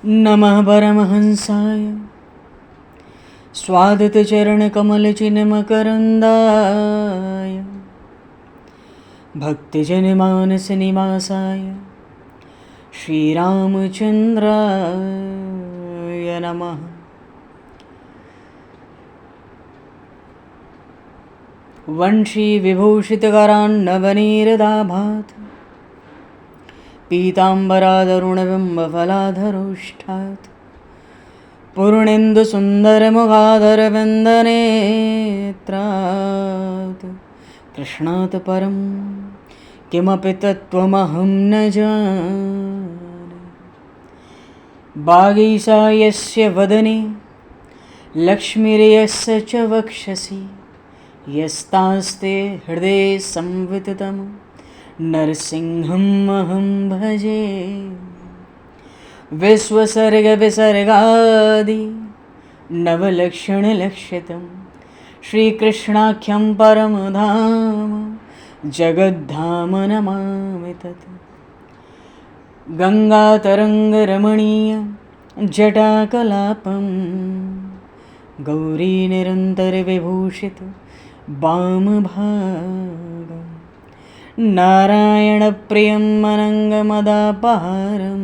नमः परमहंसाय स्वादतचरणकमलचिन्मकरन्दाय भक्तिजनमानसनिवासाय श्रीरामचन्द्राय नमः। वंशीविभूषितकरान्नवनीरदाभात् पीताम्बरादरुणबिम्बफलाधरोष्ठात् पूर्णेन्दुसुन्दरमुखादरविन्दनेत्रात् कृष्णात् परं किमपि तत्त्वमहं न जाने। वागीशायस्य वदने लक्ष्मीर्यस्य च वक्षसि यस्तास्ते हृदये संविततं नरसिंहम् अहं भजे। विश्वसर्गविसर्गादि नवलक्षणलक्षितं श्रीकृष्णाख्यं परमधाम जगद्धाम नमामि तत्। गङ्गातरङ्गरमणीयं जटाकलापं गौरीनिरन्तरविभूषितं वामभागं नारायणप्रियं अनङ्गमदापहारं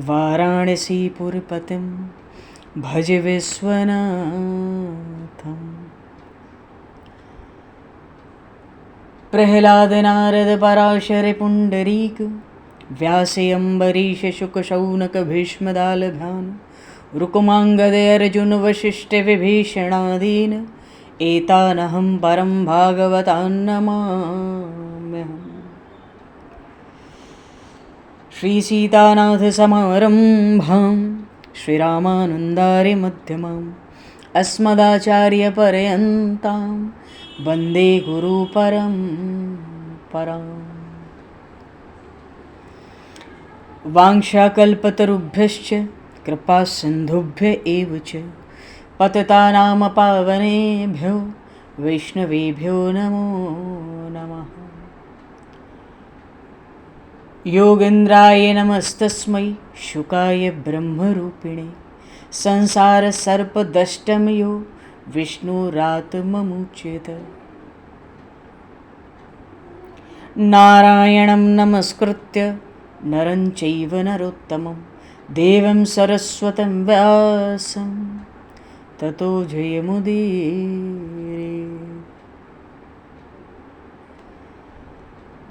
वाराणसीपुरपतिं भज विश्वनाथम्। प्रह्लादनारदपराशरपुण्डरीक व्यासयम्बरीशशुकशौनकभीष्मदालभान् रुकुमाङ्गदर्जुनवसिष्ठविभीषणादीन् एतानहं परं भागवतान् नमाम्यहम्। श्रीसीतानाथसमारम्भां श्रीरामानन्दार्यमध्यमाम् अस्मदाचार्यपर्यन्तां वन्दे गुरुपरम्पराम्। वाञ्छाकल्पतरुभ्यश्च कृपासिन्धुभ्य एव च पतितानां पावनेभ्यो वैष्णवेभ्यो नमो नमः। योगेन्द्राय नमस्तस्मै शुकाय ब्रह्मरूपिणे संसारसर्पदष्टमयो विष्णुरात्ममुच्यत। नारायणं नमस्कृत्य नरं चैव नरोत्तमं देवं सरस्वतं व्यासं ततो जयमुदीरये।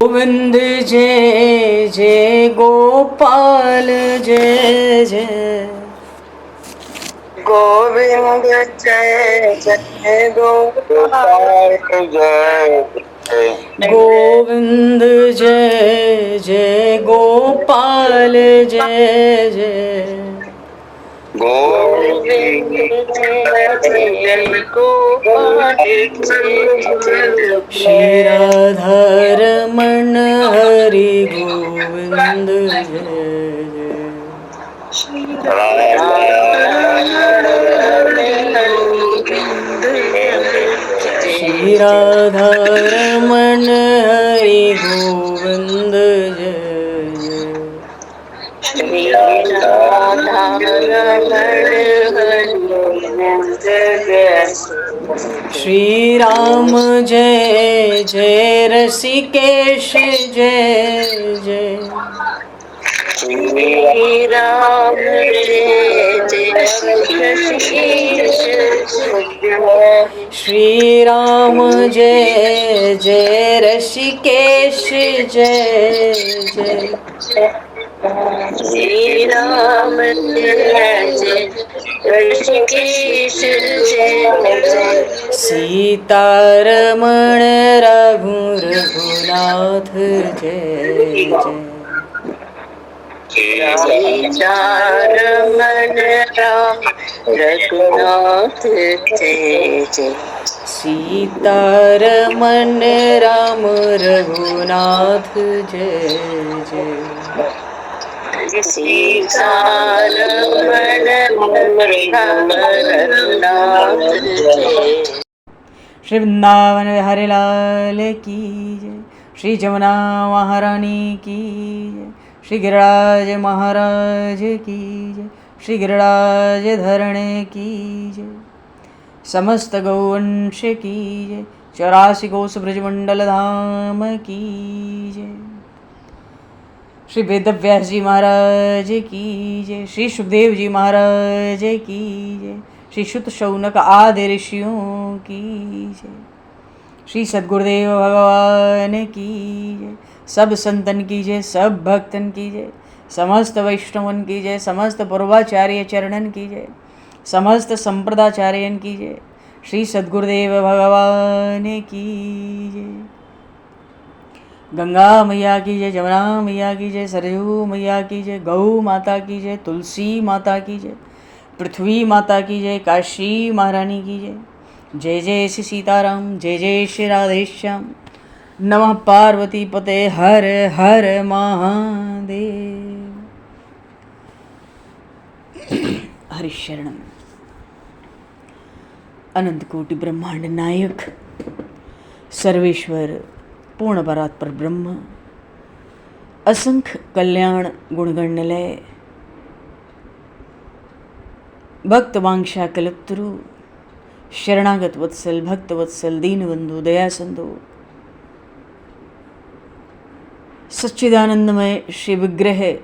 गोविंद जय जय गोपाल जय जय गोविंद जय जय गोपाल जय गोविंद जय जय गोपाल जय जय गोविंद जय जय गोपाल जय श्री राधारमण हरि गोविंद जय श्री राधारमण हरि गोविंद जय। श्री राम जय जय ऋषिकेश जय जय श्री राम जय जय ऋषिकेश जय। श्री राम जय जय ऋषिकेश जय जय श्री राम जय जय ऋषिकेश जय। सीतारमण रघुनाथ जय जय सीतारमण राम रघुनाथ जय जय। सीतारमण राम रघुनाथ जय जय सीतारमण राम रघुनाथ जय। श्री वृंदावन बिहारी लाल की जय। श्री जमुना महारानी की जय। श्री गिरिराज महाराज की जय, श्री गिरिराज धरणे की जय, समस्त गौवंश की जय, 84 कोस ब्रजमंडल धाम की जय, श्री वेदव्यास जी महाराज की जय, श्री सुखदेव जी महाराज की जय, श्री शुत शौनक आदि ऋषियों की जय, श्री सद्गुरुदेव भगवान की जय, सब संतन की जय, सब भक्तन की जय, समस्त वैष्णवन की जय, समस्त पूर्वाचार्य चरणन की जय, समस्त संप्रदाचार्यन की जय, श्री सद्गुरुदेव भगवान की जय। गंगा मैया की जय, जमुना मैया की जय, सरयू मैया की जय, गौ माता की जय, तुलसी माता की जय, पृथ्वी माता की जय, काशी महारानी की जय। जय जय श्री सीताराम, जय जय श्री राधेश्याम। नमः पार्वती पते हर हर महादेव। हरिशरणम। अनंत कोटि ब्रह्मांड नायक सर्वेश्वर पूर्ण परात्पर ब्रह्म, असंख्य कल्याण गुणगणलय, भक्त वांछा कल्पतरु, शरणागत वत्सल, भक्त वत्सल, दीनबंधु, दया सिंधु, सच्चिदानंदमय श्री विग्रह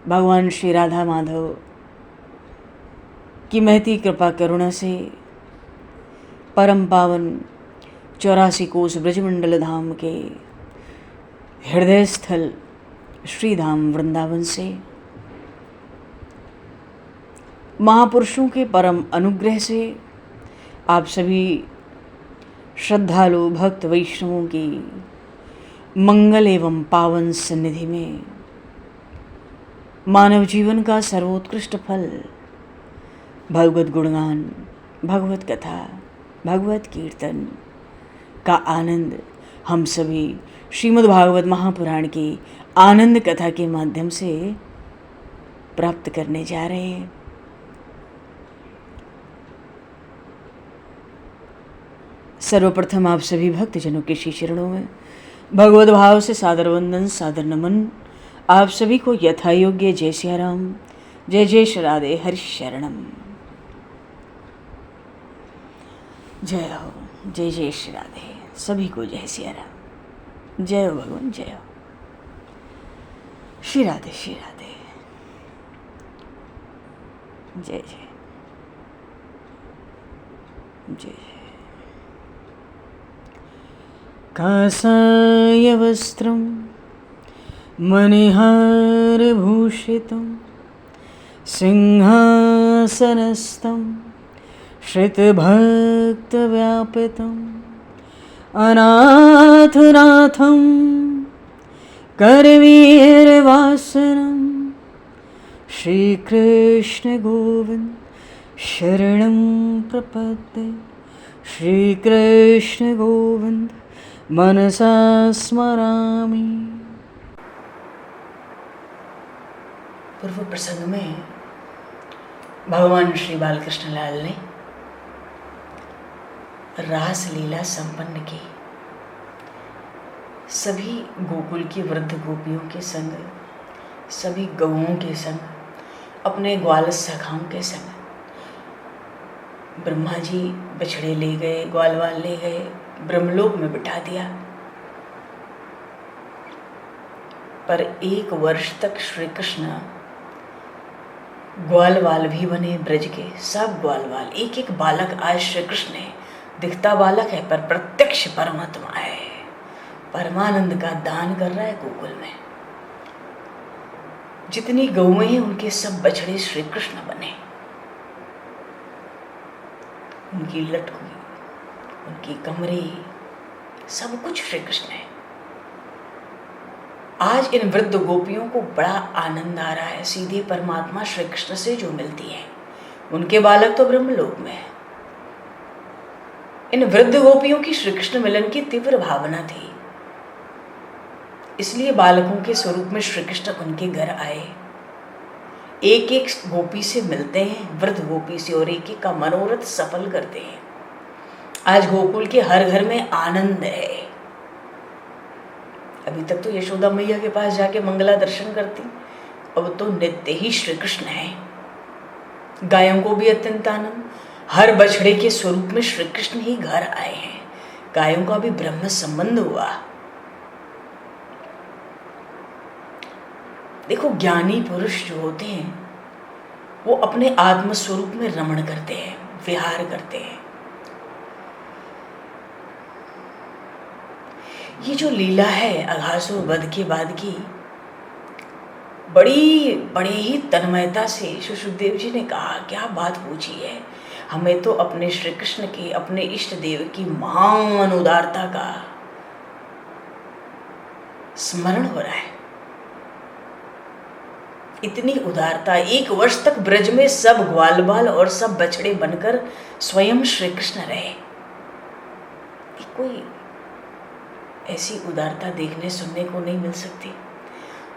भगवान श्री राधा माधव की महती कृपा करुणा से परम पावन 84 कोस ब्रजमंडल धाम के हृदय स्थल श्री धाम वृंदावन से महापुरुषों के परम अनुग्रह से आप सभी श्रद्धालु भक्त वैष्णवों की मंगल एवं पावन सन्निधि में मानव जीवन का सर्वोत्कृष्ट फल भगवत गुणगान, भगवत कथा, भगवत कीर्तन का आनंद हम सभी श्रीमद् भागवत महापुराण की आनंद कथा के माध्यम से प्राप्त करने जा रहे हैं। सर्वप्रथम आप सभी भक्तजनों के श्री चरणों में भगवत भाव से सादर वंदन, सादर नमन। आप सभी को यथा योग्य जय सिया राम, जय जय श्री राधे, हरि शरणम। जय हो, जय जय श्री राधे, सभी को जय सिया राम, जय हो भगवान, जय हो श्री राधे, श्री राधे, जय जय जय जय। कासाय वस्त्रं मणिहारभूषितं सिंहासनस्थं श्रितभक्तव्यापितम् अनाथनाथं करवीरवासनं श्रीकृष्ण गोविंद शरणं प्रपद्ये। श्रीकृष्ण गोविंद मनसा स्मरामि। पूर्व प्रसंग में भगवान श्री बालकृष्ण लाल ने रास लीला संपन्न की। सभी गोकुल की वृद्ध गोपियों के संग, सभी गौओं के संग, अपने ग्वाल सखाओं के संग ब्रह्मा जी बछड़े ले गए, ग्वालवाल ले गए, ब्रह्मलोक में बिठा दिया। पर 1 वर्ष तक श्री कृष्ण ग्वालवाल भी बने। ब्रज के सब ग्वालवाल, एक एक बालक आज श्री कृष्ण है। दिखता बालक है पर प्रत्यक्ष परमात्मा है। परमानंद का दान कर रहा है गोकुल में। जितनी गौएं हैं उनके सब बछड़े श्री कृष्ण बने। उनकी लटकी, उनकी कमरे, सब कुछ श्री कृष्ण है। आज इन वृद्ध गोपियों को बड़ा आनंद आ रहा है, सीधे परमात्मा श्री कृष्ण से जो मिलती है। उनके बालक तो ब्रह्मलोक में है। इन वृद्ध गोपियों की श्री कृष्ण मिलन की तीव्र भावना थी, इसलिए बालकों के स्वरूप में श्री कृष्ण उनके घर आए। एक एक गोपी से मिलते हैं, वृद्ध गोपी से, और एक एक का मनोरथ सफल करते हैं। आज गोकुल के हर घर में आनंद है। अभी तक तो यशोदा मैया के पास जाके मंगला दर्शन करती, अब तो नित्य ही श्री कृष्ण है। गायों को भी अत्यंत आनंद, हर बछड़े के स्वरूप में श्री कृष्ण ही घर आए हैं। गायों का भी ब्रह्म संबंध हुआ। देखो, ज्ञानी पुरुष जो होते हैं वो अपने आत्म स्वरूप में रमण करते हैं, विहार करते हैं। ये जो लीला है अघासुर वध के बाद की, बड़े ही तन्मयता से सुखदेव जी ने कहा, क्या बात पूछी है। हमें तो अपने श्री कृष्ण के, अपने इष्ट देव की महान उदारता का स्मरण हो रहा है। इतनी उदारता, 1 वर्ष तक ब्रज में सब ग्वाल बाल और सब बछड़े बनकर स्वयं श्री कृष्ण रहे। कोई ऐसी उदारता देखने सुनने को नहीं मिल सकती।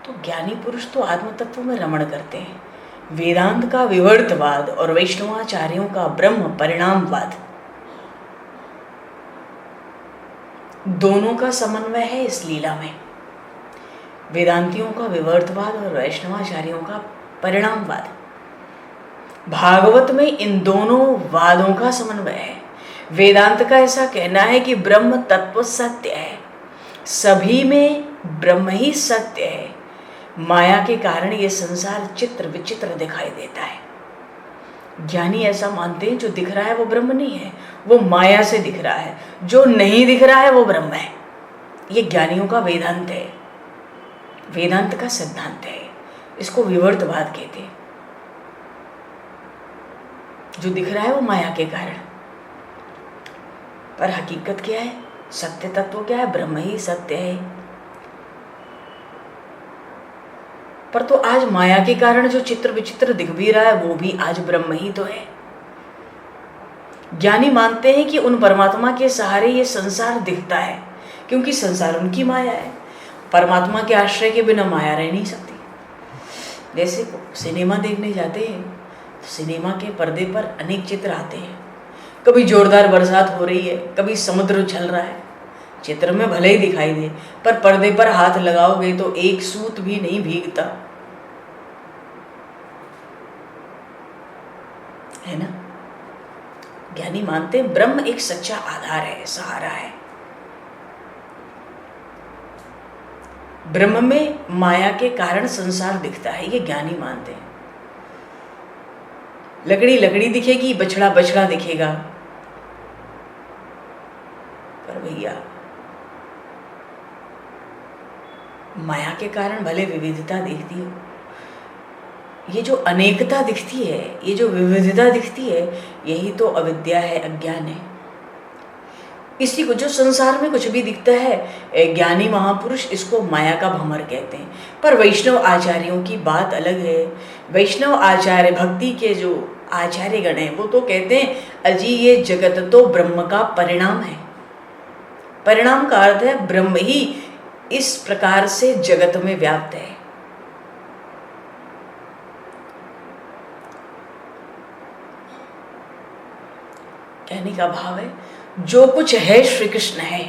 तो ज्ञानी पुरुष तो आत्म तत्व में रमण करते हैं। वेदांत का विवर्तवाद और वैष्णवाचार्यों का ब्रह्म परिणामवाद, दोनों का समन्वय है इस लीला में। वेदांतियों का विवर्तवाद और वैष्णवाचार्यों का परिणामवाद। भागवत में इन दोनों वादों का समन्वय है। वेदांत का ऐसा कहना है कि ब्रह्म तत्व सत्य है, सभी में ब्रह्म ही सत्य है। माया के कारण ये संसार चित्र विचित्र दिखाई देता है। ज्ञानी ऐसा मानते हैं जो दिख रहा है वो ब्रह्म नहीं है, वो माया से दिख रहा है। जो नहीं दिख रहा है वो ब्रह्म है। ये ज्ञानियों का वेदांत है, वेदांत का सिद्धांत है। इसको विवर्तवाद कहते हैं। जो दिख रहा है वो माया के कारण, पर हकीकत क्या है, सत्य तत्व क्या है, ब्रह्म ही सत्य है। पर तो आज माया के कारण जो चित्र विचित्र दिख भी रहा है वो भी आज ब्रह्म ही तो है। ज्ञानी मानते हैं कि उन परमात्मा के सहारे ये संसार दिखता है, क्योंकि संसार उनकी माया है। परमात्मा के आश्रय के बिना माया रह नहीं सकती। जैसे सिनेमा देखने जाते हैं तो सिनेमा के पर्दे पर अनेक चित्र आते हैं। कभी जोरदार बरसात हो रही है, कभी समुद्र उछल रहा है। चित्र में भले ही दिखाई दे, पर पर्दे पर हाथ लगाओगे तो एक सूत भी नहीं भीगता, है ना। ज्ञानी मानते हैं ब्रह्म एक सच्चा आधार है, सहारा है। ब्रह्म में माया के कारण संसार दिखता है, ये ज्ञानी मानते हैं। लकड़ी लकड़ी दिखेगी, बछड़ा बछड़ा दिखेगा, पर भैया माया के कारण भले विविधता दिखती हो, ये जो अनेकता दिखती है, ये जो विविधता दिखती है, यही तो अविद्या है, अज्ञान है। इसी को जो संसार में कुछ भी दिखता है, ज्ञानी महापुरुष इसको माया का भंवर कहते हैं। पर वैष्णव आचार्यों की बात अलग है। वैष्णव आचार्य, भक्ति के जो आचार्य गण हैं, वो तो कहते हैं अजी ये जगत तो ब्रह्म का परिणाम है। परिणाम का अर्थ है ब्रह्म ही इस प्रकार से जगत में व्याप्त है। कहने का भाव है जो कुछ है श्री कृष्ण है,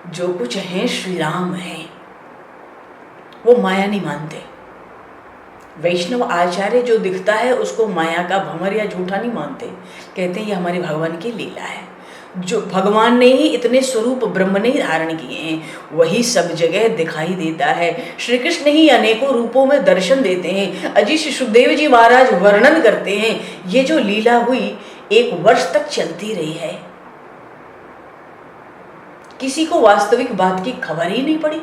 जो कुछ है श्री राम है, वो माया नहीं मानते। वैष्णव आचार्य जो दिखता है उसको माया का भंवर या झूठा नहीं मानते। कहते हैं ये हमारे भगवान की लीला है। जो भगवान ने ही इतने स्वरूप ब्रह्म ने ही धारण किए हैं, वही सब जगह दिखाई देता है। श्री कृष्ण ही अनेकों रूपों में दर्शन देते हैं। अजी श्री सुखदेव जी महाराज वर्णन करते हैं, ये जो लीला हुई 1 वर्ष तक चलती रही है। किसी को वास्तविक बात की खबर ही नहीं पड़ी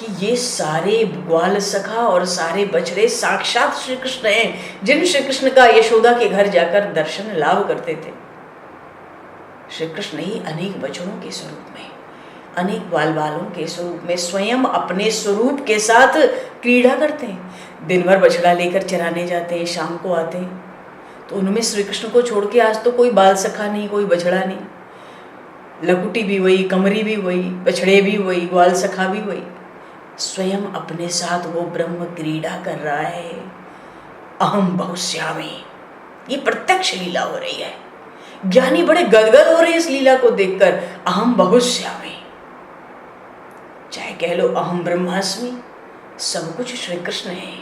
कि ये सारे ग्वाल सखा और सारे बछड़े साक्षात श्री कृष्ण हैं, जिन श्री कृष्ण का यशोदा के घर जाकर दर्शन लाभ करते थे। श्री कृष्ण ही अनेक बछड़ों के स्वरूप में, अनेक ग्वाल बालों के स्वरूप में स्वयं अपने स्वरूप के साथ क्रीड़ा करते हैं। दिन भर बछड़ा लेकर चराने जाते हैं, शाम को आते हैं, तो उनमें श्री कृष्ण को छोड़ के आज तो कोई बाल सखा नहीं, कोई बछड़ा नहीं। लकुटी भी वही, कमरी भी वही, बछड़े भी वही, ग्वाल सखा भी वही। स्वयं अपने साथ वो ब्रह्म क्रीड़ा कर रहा है। अहम बहुश्यामी, ये प्रत्यक्ष लीला हो रही है। ज्ञानी बड़े गदगद हो रहे हैं इस लीला को देखकर। अहम बहुश्यामी, कह लो अहम ब्रह्मास्मि, सब कुछ श्री कृष्ण है।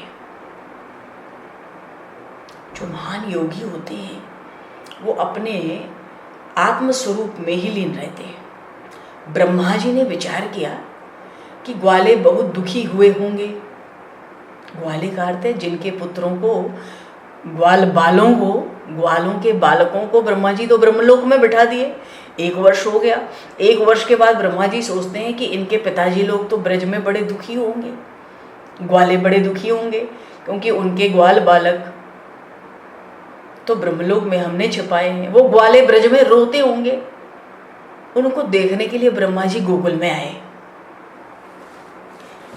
जो महान योगी होते हैं वो अपने आत्म स्वरूप में ही लीन रहते हैं। ब्रह्मा जी ने विचार किया कि ग्वाले बहुत दुखी हुए होंगे। ग्वाले का अर्थ है जिनके पुत्रों को, ग्वालों के बालकों को ब्रह्मा जी तो ब्रह्मलोक में बिठा दिए। 1 वर्ष हो गया। 1 वर्ष के बाद ब्रह्मा जी सोचते हैं कि इनके पिताजी लोग तो ब्रज में बड़े दुखी होंगे, ग्वाले बड़े दुखी होंगे, क्योंकि उनके ग्वाल बालक तो ब्रह्मलोक में हमने छिपाए हैं। वो ग्वाले ब्रज में रोते होंगे। उनको देखने के लिए ब्रह्मा जी गोकुल में आए।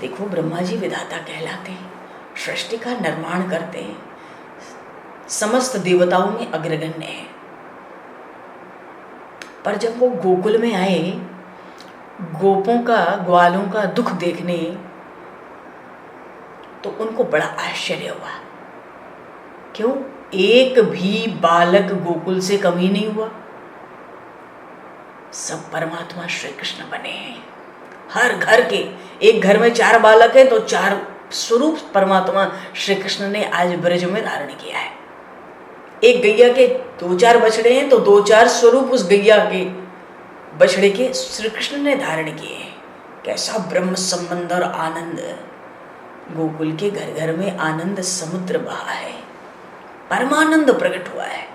देखो, ब्रह्मा जी विधाता कहलाते हैं, सृष्टि का निर्माण करते हैं, समस्त देवताओं में अग्रगण्य है। पर जब वो गोकुल में आए, गोपों का, ग्वालों का दुख देखने, तो उनको बड़ा आश्चर्य हुआ। क्यों? एक भी बालक गोकुल से कम ही नहीं हुआ। सब परमात्मा श्री कृष्ण बने हैं। हर घर के, एक घर में 4 बालक हैं तो 4 स्वरूप परमात्मा श्री कृष्ण ने आज ब्रज में धारण किया है। एक गैया के 2-4 बछड़े हैं तो 2-4 स्वरूप उस गैया के बछड़े के श्री कृष्ण ने धारण किए हैं। कैसा ब्रह्म संबंध और आनंद! गोकुल के घर घर में आनंद समुद्र बहा है, परमानंद प्रकट हुआ है।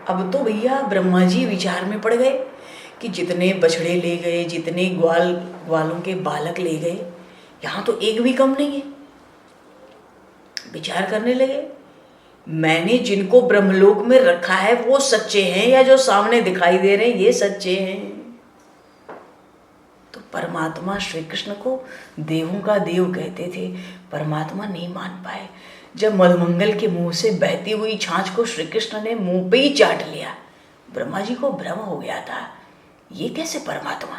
अब तो भैया ब्रह्मा जी विचार में पड़ गए कि जितने बछड़े ले गए, जितने ग्वालों के बालक ले गए, यहाँ तो एक भी कम नहीं है। विचार करने लगे, मैंने जिनको ब्रह्मलोक में रखा है वो सच्चे हैं या जो सामने दिखाई दे रहे हैं ये सच्चे हैं? तो परमात्मा श्री कृष्ण को देवों का देव कहते थे। परमात्मा नहीं मान पाए। जब मधुमंगल के मुंह से बहती हुई छाछ को श्री कृष्ण ने मुंह पे ही चाट लिया, ब्रह्मा जी को भ्रम हो गया था, ये कैसे परमात्मा?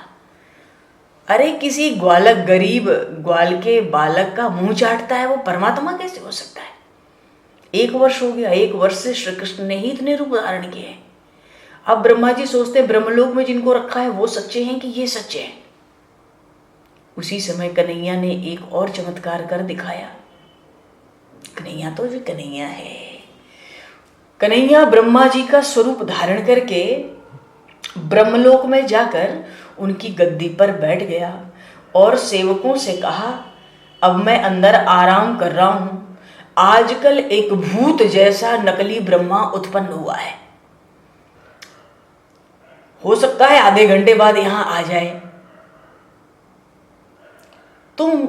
अरे किसी ग्वालक, गरीब ग्वाल के बालक का मुंह चाटता है, वो परमात्मा कैसे हो सकता है? 1 वर्ष हो गया। 1 वर्ष से श्री कृष्ण ने ही इतने रूप धारण किए हैं। अब ब्रह्मा जी सोचते हैं ब्रह्मलोक में जिनको रखा है वो सच्चे हैं कि ये सच्चे हैं? उसी समय कन्हैया ने एक और चमत्कार कर दिखाया। कन्हैया तो जो कन्हैया है, कन्हैया ब्रह्मा जी का स्वरूप धारण करके ब्रह्मलोक में जाकर उनकी गद्दी पर बैठ गया और सेवकों से कहा, अब मैं अंदर आराम कर रहा हूं। आजकल एक भूत जैसा नकली ब्रह्मा उत्पन्न हुआ है, हो सकता है आधे घंटे बाद यहां आ जाए। तुम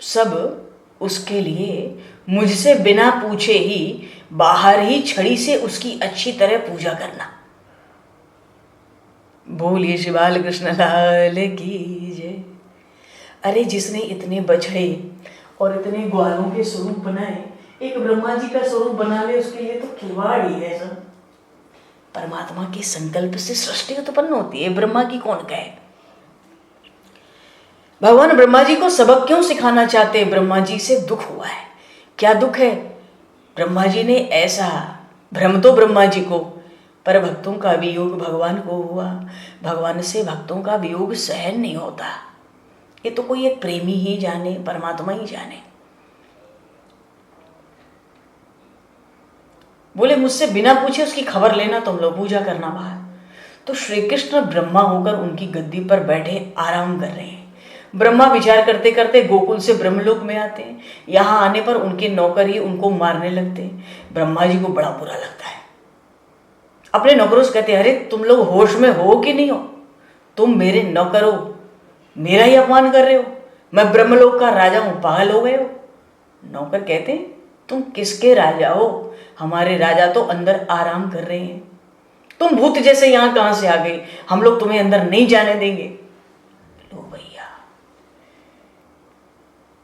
सब उसके लिए मुझसे बिना पूछे ही बाहर ही छड़ी से उसकी अच्छी तरह पूजा करना। बोलिए श्री बाल कृष्ण लाल की जय। अरे जिसने इतने बछड़े और इतने ग्वालों के स्वरूप बनाए, एक ब्रह्मा जी का स्वरूप बना ले, उसके लिए तो खिलवाड़ ही है सब। परमात्मा के संकल्प से सृष्टि उत्पन्न होती है, ब्रह्मा की कौन कहे। भगवान ब्रह्मा जी को सबक क्यों सिखाना चाहते हैं? ब्रह्मा जी से दुख हुआ है। क्या दुख है? ब्रह्मा जी ने ऐसा भ्रम तो ब्रह्मा जी को, पर भक्तों का वियोग भगवान को हुआ। भगवान से भक्तों का वियोग सहन नहीं होता। ये तो कोई एक प्रेमी ही जाने, परमात्मा ही जाने। बोले मुझसे बिना पूछे उसकी खबर लेना, तुम लोग पूजा करना बाहर। तो श्री कृष्ण ब्रह्मा होकर उनकी गद्दी पर बैठे आराम कर रहे हैं। ब्रह्मा विचार करते करते गोकुल से ब्रह्मलोक में आते हैं। यहाँ आने पर उनके नौकर ही उनको मारने लगते हैं। ब्रह्मा जी को बड़ा बुरा लगता है। अपने नौकरों से कहते हैं, अरे तुम लोग होश में हो कि नहीं हो? तुम मेरे नौकर हो, मेरा ही अपमान कर रहे हो। मैं ब्रह्मलोक का राजा हूं, पागल हो गए हो? नौकर कहते हैं, तुम किसके राजा हो? हमारे राजा तो अंदर आराम कर रहे हैं। तुम भूत जैसे यहाँ कहां से आ गए? हम लोग तुम्हें अंदर नहीं जाने देंगे। लो भैया,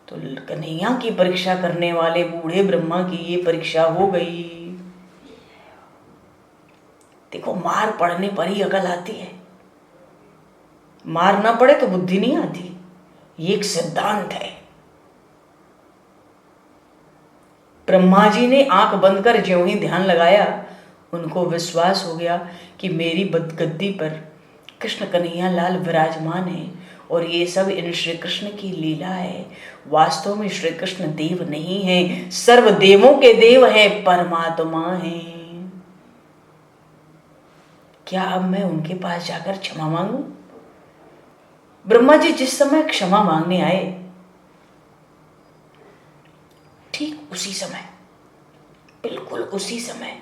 तो कन्हैया की परीक्षा करने वाले बूढ़े ब्रह्मा की ये परीक्षा हो गई। देखो, मार पड़ने पर ही अकल आती है, मार ना पड़े तो बुद्धि नहीं आती। ये एक सिद्धांत है। ब्रह्मा जी ने आंख बंद कर ज्यों ही ध्यान लगाया, उनको विश्वास हो गया कि मेरी गद्दी पर कृष्ण कन्हैया लाल विराजमान है और ये सब इन श्री कृष्ण की लीला है। वास्तव में श्री कृष्ण देव नहीं है, सर्व देवों के देव है, परमात्मा है। क्या अब मैं उनके पास जाकर क्षमा मांगू? ब्रह्मा जी जिस समय क्षमा मांगने आए, ठीक उसी समय, बिल्कुल उसी समय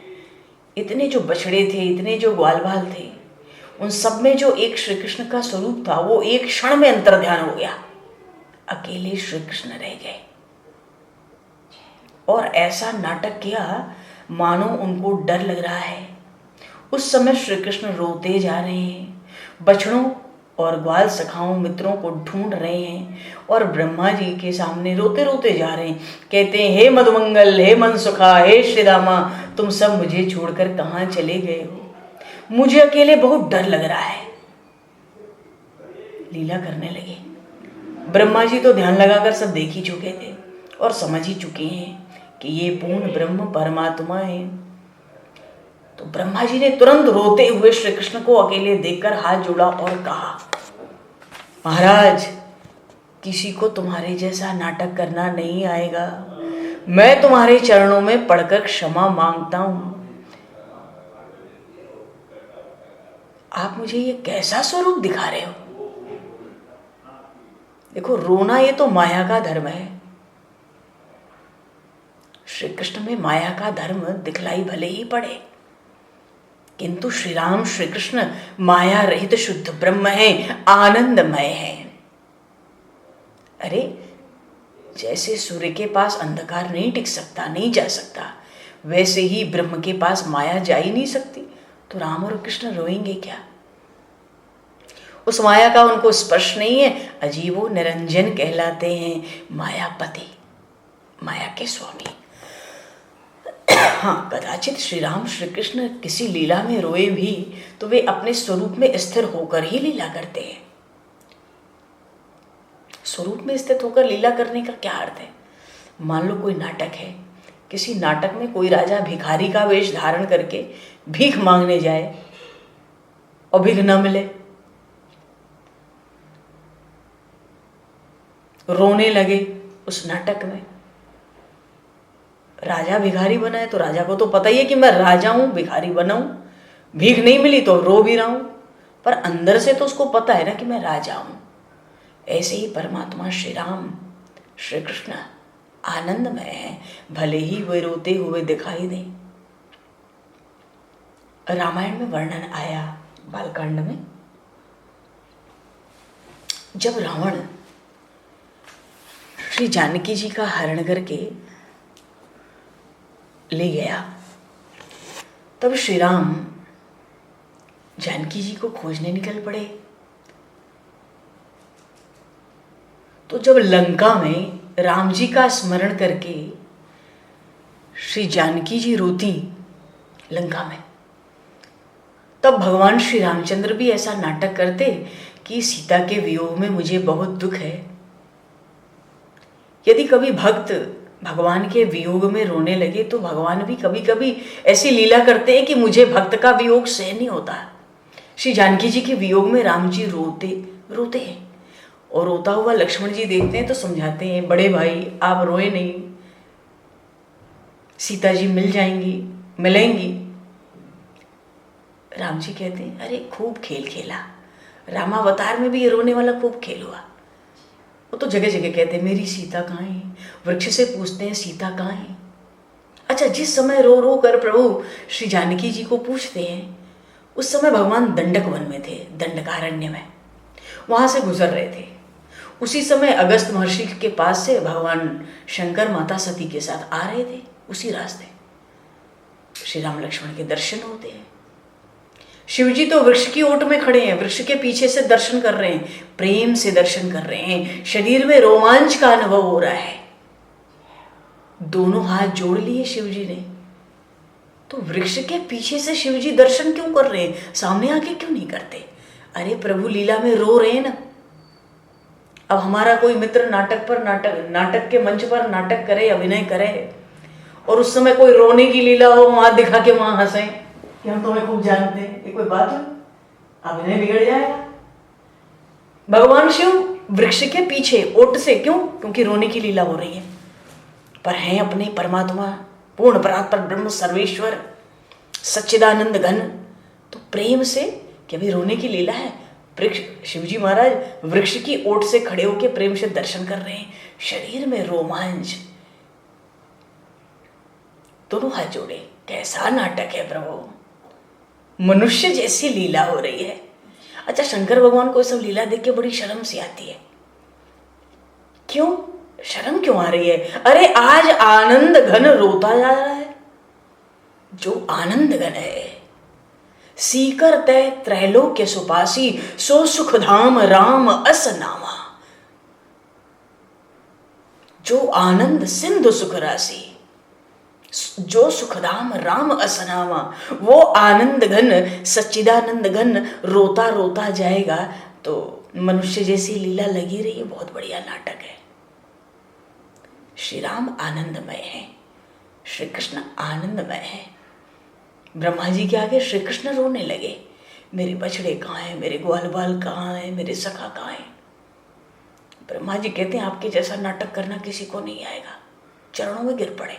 इतने जो बछड़े थे, इतने जो ग्वाल बाल थे, उन सब में जो एक श्री कृष्ण का स्वरूप था, वो एक क्षण में अंतर्ध्यान हो गया। अकेले श्री कृष्ण रह गए और ऐसा नाटक किया मानो उनको डर लग रहा है। उस समय श्री कृष्ण रोते जा रहे हैं, बछड़ों और ग्वाल सखाओं मित्रों को ढूंढ रहे हैं और ब्रह्मा जी के सामने रोते रोते जा रहे हैं। कहते हैं, हे मधुमंगल, हे मनसुखा, हे श्रीरामा, तुम सब मुझे छोड़कर कहाँ चले गए हो? मुझे अकेले बहुत डर लग रहा है। लीला करने लगे। ब्रह्मा जी तो ध्यान लगाकर सब देख ही चुके थे और समझ ही चुके हैं कि ये पूर्ण ब्रह्म परमात्मा है। तो ब्रह्मा जी ने तुरंत रोते हुए श्री कृष्ण को अकेले देखकर हाथ जोड़ा और कहा, महाराज, किसी को तुम्हारे जैसा नाटक करना नहीं आएगा। मैं तुम्हारे चरणों में पड़कर क्षमा मांगता हूं। आप मुझे ये कैसा स्वरूप दिखा रहे हो? देखो, रोना ये तो माया का धर्म है। श्री कृष्ण में माया का धर्म दिखलाई भले ही पड़े, किंतु श्री राम श्री कृष्ण माया रहित शुद्ध ब्रह्म है, आनंदमय है। अरे, जैसे सूर्य के पास अंधकार नहीं टिक सकता, नहीं जा सकता, वैसे ही ब्रह्म के पास माया जा ही नहीं सकती। तो राम और कृष्ण रोएंगे क्या? उस माया का उनको स्पर्श नहीं है। अजीबो निरंजन कहलाते हैं, मायापति, माया के स्वामी। हाँ, कदाचित श्री राम श्री कृष्ण किसी लीला में रोए भी तो वे अपने स्वरूप में स्थिर होकर ही लीला करते हैं। स्वरूप में स्थित होकर लीला करने का क्या अर्थ है? मान लो कोई नाटक है, किसी नाटक में कोई राजा भिखारी का वेश धारण करके भीख मांगने जाए और भीख न मिले, रोने लगे उस नाटक में। राजा भिखारी बना है तो राजा को तो पता ही है कि मैं राजा हूं, भिखारी बना हूं, भीख नहीं मिली तो रो भी रहा हूं, पर अंदर से तो उसको पता है ना कि मैं राजा हूं। ऐसे ही परमात्मा श्री राम श्री कृष्ण आनंदमय है, भले ही वे रोते हुए दिखाई दें। रामायण में वर्णन आया बालकांड में, जब रावण श्री जानकी जी का हरण करके ले गया, तब श्री राम जानकी जी को खोजने निकल पड़े। तो जब लंका में राम जी का स्मरण करके श्री जानकी जी रोती लंका में, तब भगवान श्री रामचंद्र भी ऐसा नाटक करते कि सीता के वियोग में मुझे बहुत दुख है। यदि कभी भक्त भगवान के वियोग में रोने लगे तो भगवान भी कभी कभी ऐसी लीला करते हैं कि मुझे भक्त का वियोग सहन नहीं होता। श्री जानकी जी के वियोग में राम जी रोते हैं और रोता हुआ लक्ष्मण जी देखते हैं तो समझाते हैं, बड़े भाई आप रोए नहीं, सीता जी मिल जाएंगी, मिलेंगी। राम जी कहते हैं, अरे खूब खेल खेला, रामावतार में भी ये रोने वाला खूब खेल हुआ। वो तो जगह जगह कहते हैं, मेरी सीता कहाँ है? वृक्ष से पूछते हैं, सीता कहाँ है? अच्छा, जिस समय रो रो कर प्रभु श्री जानकी जी को पूछते हैं, उस समय भगवान दंडक वन में थे, दंडकारण्य में, वहां से गुजर रहे थे। उसी समय अगस्त महर्षि के पास से भगवान शंकर माता सती के साथ आ रहे थे। उसी रास्ते श्री राम लक्ष्मण के दर्शन होते हैं। शिव जी तो वृक्ष की ओट में खड़े हैं, वृक्ष के पीछे से दर्शन कर रहे हैं, प्रेम से दर्शन कर रहे हैं, शरीर में रोमांच का अनुभव हो रहा है। दोनों हाथ जोड़ लिए शिव जी ने। तो वृक्ष के पीछे से शिव जी दर्शन क्यों कर रहे हैं, सामने आके क्यों नहीं करते? अरे प्रभु लीला में रो रहे हैं ना। अब हमारा कोई मित्र नाटक के मंच पर नाटक करे, अभिनय करे, और उस समय कोई रोने की लीला हो, हाथ दिखा के वहां हंसे कि हम तुम्हें खूब जानते हैं, ये कोई बात है? अभिनय बिगड़ जाएगा। भगवान शिव वृक्ष के पीछे ओट से, क्यों? क्योंकि रोने की लीला हो रही है, पर हैं अपने परमात्मा, पूर्ण परात्पर ब्रह्म सर्वेश्वर सच्चिदानंद घन। तो प्रेम से कि अभी रोने की लीला है, वृक्ष शिवजी महाराज वृक्ष की ओट से खड़े होकर प्रेम से दर्शन कर रहे हैं, शरीर में रोमांच, दोनों हाथ जोड़े। कैसा नाटक है प्रभु, मनुष्य जैसी लीला हो रही है। अच्छा, शंकर भगवान को सब लीला देख के बड़ी शर्म सी आती है। क्यों शर्म क्यों आ रही है? अरे आज आनंद घन रोता जा रहा है। जो आनंद घन है, सीकर तय त्रैलोक्य सुपासी, सो सुखधाम राम अस नामा। जो आनंद सिंधु सुख राशि, जो सुखधाम राम असनामा, वो आनंद घन सच्चिदानंद घन रोता रोता जाएगा। तो मनुष्य जैसी लीला लगी रही है, बहुत बढ़िया नाटक है। श्री राम आनंदमय है, श्री कृष्ण आनंदमय है। ब्रह्मा जी के आगे श्री कृष्ण रोने लगे, मेरे बछड़े कहाँ हैं, मेरे ग्वाल बाल कहाँ हैं, मेरे सखा कहाँ हैं। ब्रह्मा जी कहते हैं आपके जैसा नाटक करना किसी को नहीं आएगा। चरणों में गिर पड़े,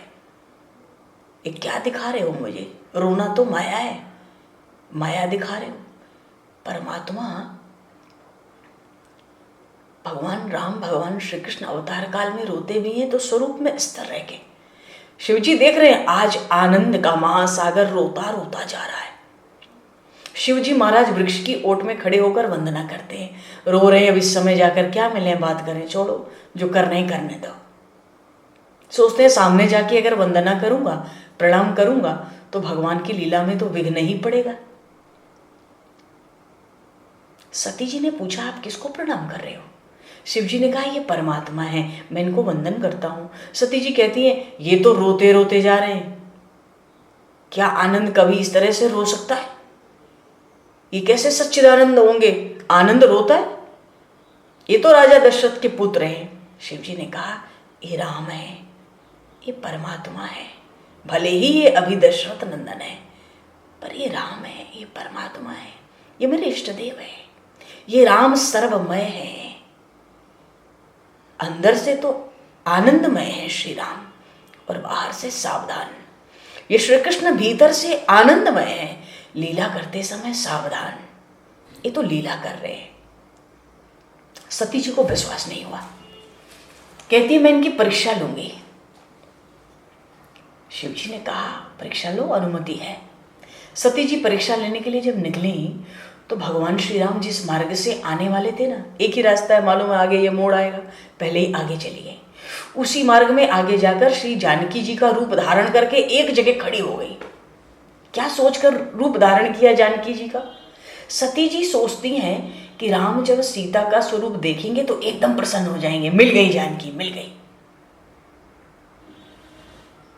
ये क्या दिखा रहे हो मुझे? रोना तो माया है, माया दिखा रहे हो। परमात्मा भगवान राम, भगवान श्री कृष्ण अवतार काल में रोते भी हैं तो स्वरूप में स्थिर रह के। शिवजी देख रहे हैं आज आनंद का महासागर रोता रोता जा रहा है। शिवजी महाराज वृक्ष की ओट में खड़े होकर वंदना करते हैं, रो रहे हैं। अब इस समय जाकर क्या मिले बात करें, छोड़ो, जो करना ही करने दो। सोचते हैं सामने जाके अगर वंदना करूंगा, प्रणाम करूंगा तो भगवान की लीला में तो विघ्न ही पड़ेगा। सती जी ने पूछा आप किसको प्रणाम कर रहे हो? शिवजी ने कहा ये परमात्मा है, मैं इनको वंदन करता हूं। सती जी कहती है ये तो रोते रोते जा रहे हैं, क्या आनंद कभी इस तरह से रो सकता है? ये कैसे सच्चिदानंद होंगे? आनंद रोता है? ये तो राजा दशरथ के पुत्र हैं। शिवजी ने कहा ये राम है, ये परमात्मा है। भले ही ये अभी दशरथ नंदन है, पर ये राम है, ये परमात्मा है, ये मेरे इष्ट देव है। ये राम सर्वमय है, अंदर से तो आनंदमय है श्री राम, और बाहर से सावधान। ये श्री कृष्ण भीतर से आनंदमय है, लीला करते समय सावधान। ये तो लीला कर रहे हैं। सती जी को विश्वास नहीं हुआ, कहती है मैं इनकी परीक्षा लूंगी। शिव जी ने कहा परीक्षा लो, अनुमति है। सती जी परीक्षा लेने के लिए जब निकली तो भगवान श्री राम जिस मार्ग से आने वाले थे ना, एक ही रास्ता है मालूम है, आगे ये मोड़ आएगा, पहले ही आगे चली गई। उसी मार्ग में आगे जाकर श्री जानकी जी का रूप धारण करके एक जगह खड़ी हो गई। क्या सोचकर रूप धारण किया जानकी जी का? सती जी सोचती हैं कि राम जब सीता का स्वरूप देखेंगे तो एकदम प्रसन्न हो जाएंगे। मिल गई जानकी, मिल गई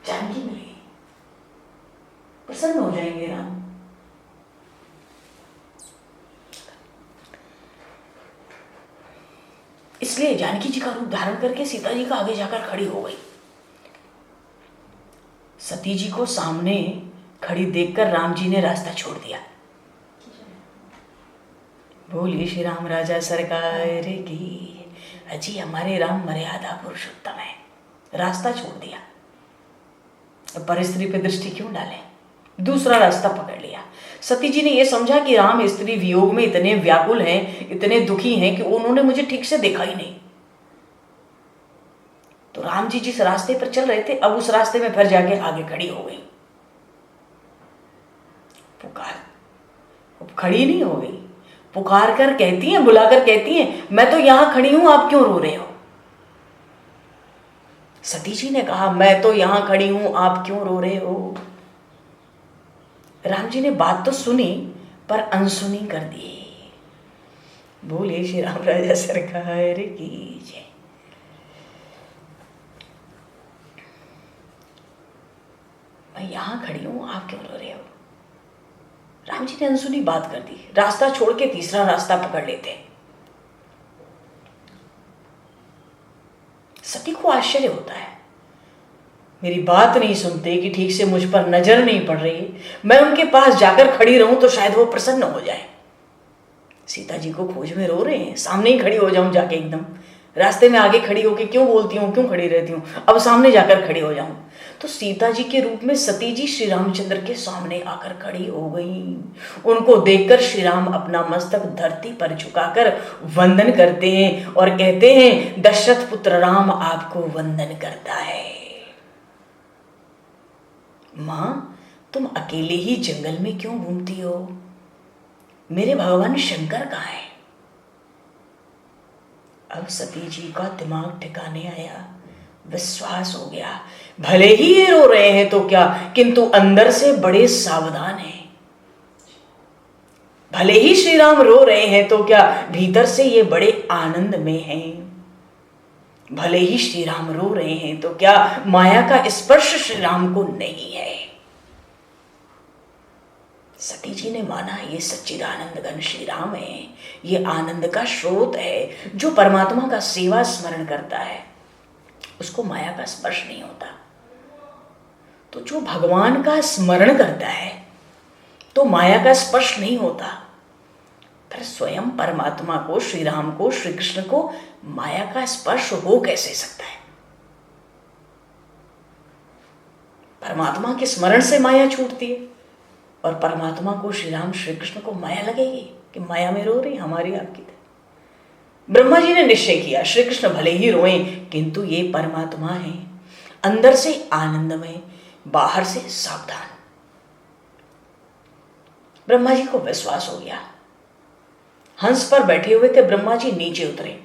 जानकी, मिल गई, प्रसन्न हो जाएंगे राम। इसलिए जानकी जी का रूप धारण करके सीता जी का आगे जाकर खड़ी हो गई। सती जी को सामने खड़ी देखकर राम जी ने रास्ता छोड़ दिया। बोलिए श्री राम राजा सरकार की। अजी हमारे राम मर्यादा पुरुषोत्तम है, रास्ता छोड़ दिया। पर स्त्री पे दृष्टि क्यों डालें, दूसरा रास्ता पकड़ लिया। सती जी ने यह समझा कि राम स्त्री वियोग में इतने व्याकुल हैं, इतने दुखी हैं कि उन्होंने मुझे ठीक से देखा ही नहीं। तो राम जी जिस रास्ते पर चल रहे थे अब उस रास्ते में फिर जाके आगे खड़ी हो गई। पुकार, खड़ी नहीं हो गई, पुकार कर कहती हैं, बुलाकर कहती हैं मैं तो यहां खड़ी हूं, आप क्यों रो रहे हो? सती जी ने कहा मैं तो यहां खड़ी हूं, आप क्यों रो रहे हो? राम जी ने बात तो सुनी पर अनसुनी कर दी। बोले श्री राम राजा सरकार की जय। मैं यहां खड़ी हूं, आप क्यों रो रहे हो? राम जी ने अनसुनी बात कर दी, रास्ता छोड़ के तीसरा रास्ता पकड़ लेते। सती को आश्चर्य होता है, मेरी बात नहीं सुनते कि ठीक से मुझ पर नजर नहीं पड़ रही, मैं उनके पास जाकर खड़ी रहूं तो शायद वो प्रसन्न हो जाए। सीता जी को खोज में रो रहे हैं। सामने ही खड़ी हो जाऊं जाके, एकदम रास्ते में आगे खड़ी होके क्यों बोलती हूँ, क्यों खड़ी रहती हूँ, अब सामने जाकर खड़ी हो जाऊं। तो सीता जी के रूप में सती जी श्री रामचंद्र के सामने आकर खड़ी हो गई। उनको देखकर श्री राम अपना मस्तक धरती पर झुकाकर वंदन करते हैं और कहते हैं, दशरथ पुत्र राम आपको वंदन करता है। मां, तुम अकेले ही जंगल में क्यों घूमती हो? मेरे भगवान शंकर कहाँ है? अब सती जी का दिमाग ठिकाने आया, विश्वास हो गया। भले ही ये रो रहे हैं तो क्या, किंतु अंदर से बड़े सावधान हैं। भले ही श्री राम रो रहे हैं तो क्या, भीतर से ये बड़े आनंद में हैं। भले ही श्री राम रो रहे हैं तो क्या, माया का स्पर्श श्री राम को नहीं है। सती जी ने माना ये सच्चिदानंद घन श्री राम है, ये आनंद का स्रोत है। जो परमात्मा का सेवा स्मरण करता है उसको माया का स्पर्श नहीं होता। तो जो भगवान का स्मरण करता है तो माया का स्पर्श नहीं होता। फिर स्वयं परमात्मा को, श्री राम को, श्री कृष्ण को माया का स्पर्श हो कैसे सकता है? परमात्मा के स्मरण से माया छूटती है और परमात्मा को, श्री राम श्री कृष्ण को माया लगेगी कि माया में रो रही हमारी आपकी तरह। ब्रह्मा जी ने निश्चय किया, श्री कृष्ण भले ही रोएं किंतु ये परमात्मा है, अंदर से आनंदमय, बाहर से सावधान। ब्रह्मा जी को विश्वास हो गया। हंस पर बैठे हुए थे ब्रह्मा जी, नीचे उतरे।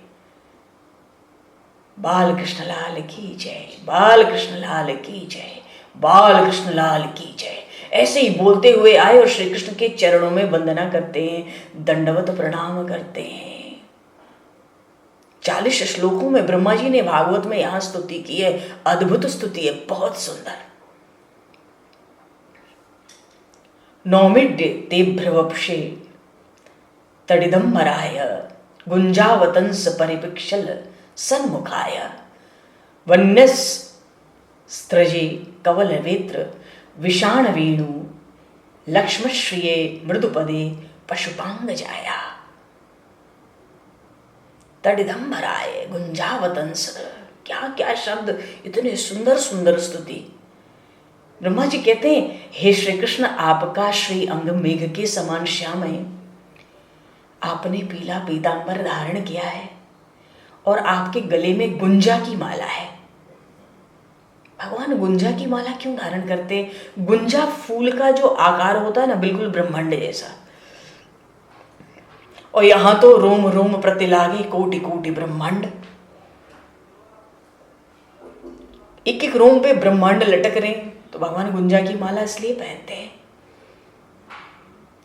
बाल कृष्ण लाल की जय, बाल कृष्ण लाल की जय, बाल कृष्ण लाल की जय, ऐसे ही बोलते हुए आए और श्री कृष्ण के चरणों में वंदना करते हैं, दंडवत प्रणाम करते हैं। 40 श्लोकों में ब्रह्मा जी ने भागवत में यहां स्तुति की है, अद्भुत स्तुति है, बहुत सुंदर। नौमिड्य तेभ्रवपशे तडिदंबराय गुंजावतंस परिपिक्षल सन्मुखाय वन्यस स्त्रजे कवल वेत्र विषाण वेणु लक्ष्मश्रिये मृदुपदे पशुपांग जाया। तडिदंबराय गुंजावतंस, क्या क्या शब्द, इतने सुंदर सुंदर स्तुति। ब्रह्मा जी कहते हैं, हे श्री कृष्ण, आपका श्री अंग मेघ के समान श्याम है। आपने पीला पीतांबर धारण किया है और आपके गले में गुंजा की माला है। भगवान गुंजा की माला क्यों धारण करते? गुंजा फूल का जो आकार होता है ना, बिल्कुल ब्रह्मांड जैसा। और यहां तो रोम रोम प्रतिलागे कोटि कोटि ब्रह्मांड, एक एक रोम पे ब्रह्मांड लटक रहे हैं। तो भगवान गुंजा की माला इसलिए पहनते हैं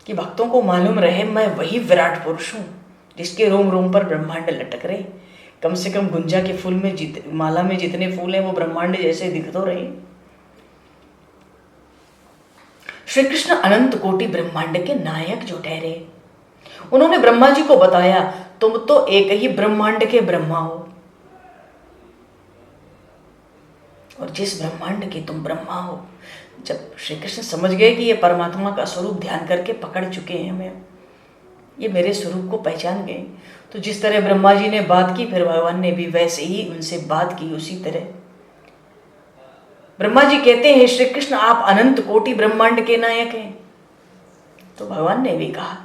कि भक्तों को मालूम रहे, मैं वही विराट पुरुष हूं जिसके रोम रोम पर ब्रह्मांड लटक रहे। कम से कम गुंजा के फूल में माला में जितने फूल हैं वो ब्रह्मांड जैसे दिख तो रहे। श्री कृष्ण अनंत कोटि ब्रह्मांड के नायक जो ठहरे, उन्होंने ब्रह्मा जी को बताया, तुम तो एक ही ब्रह्मांड के ब्रह्मा हो और जिस ब्रह्मांड के तुम ब्रह्मा हो। जब श्री कृष्ण समझ गए कि ये परमात्मा का स्वरूप ध्यान करके पकड़ चुके हैं हमें, ये मेरे स्वरूप को पहचान गए, तो जिस तरह ब्रह्मा जी ने बात की, फिर भगवान ने भी वैसे ही उनसे बात की। उसी तरह ब्रह्मा जी कहते हैं, श्री कृष्ण आप अनंत कोटि ब्रह्मांड के नायक हैं। तो भगवान ने भी कहा,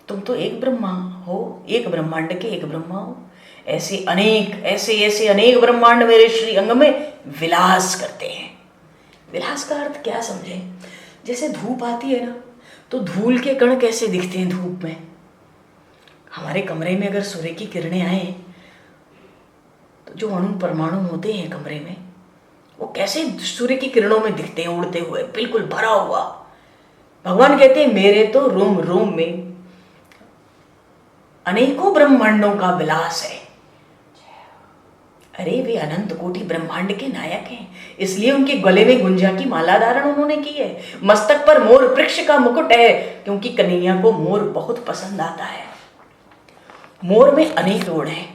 तुम तो एक ब्रह्मा हो, एक ब्रह्मांड के एक ब्रह्मा हो। ऐसे अनेक ब्रह्मांड मेरे श्री अंग में विलास करते हैं। विलास का अर्थ क्या समझे? जैसे धूप आती है ना, तो धूल के कण कैसे दिखते हैं धूप में। हमारे कमरे में अगर सूर्य की किरणें आए तो जो अणु परमाणु होते हैं कमरे में, वो कैसे सूर्य की किरणों में दिखते हैं, उड़ते हुए, बिल्कुल भरा हुआ। भगवान कहते हैं, मेरे तो रोम रोम में अनेकों ब्रह्मांडों का विलास है। अरे वे अनंत कोटि ब्रह्मांड के नायक हैं, इसलिए उनके गले में गुंजा की माला धारण उन्होंने की है। मस्तक पर मोर वृक्ष का मुकुट है, क्योंकि कन्हैया को मोर बहुत पसंद आता है। मोर में अनेक गुण हैं।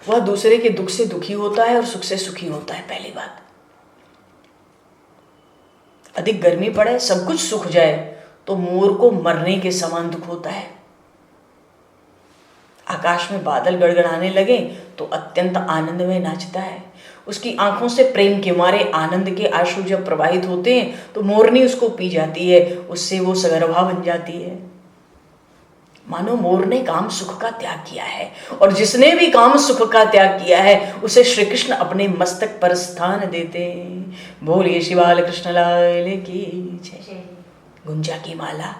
वह दूसरे के दुख से दुखी होता है और सुख से सुखी होता है। पहली बात, अधिक गर्मी पड़े, सब कुछ सूख जाए तो मोर को मरने के समान दुख होता है। आकाश में बादल गड़गड़ाने लगे तो अत्यंत आनंद में नाचता है। उसकी आंखों से प्रेम के मारे आनंद के आंसू जब प्रवाहित होते हैं तो मोरनी उसको पी जाती है, उससे वो सगर्भा बन जाती है। मानो मोर ने काम सुख का त्याग किया है, और जिसने भी काम सुख का त्याग किया है उसे श्री कृष्ण अपने मस्तक पर स्थान देते हैं। बोलिए श्री बाल कृष्ण लाल की जय। गुंजा की माला,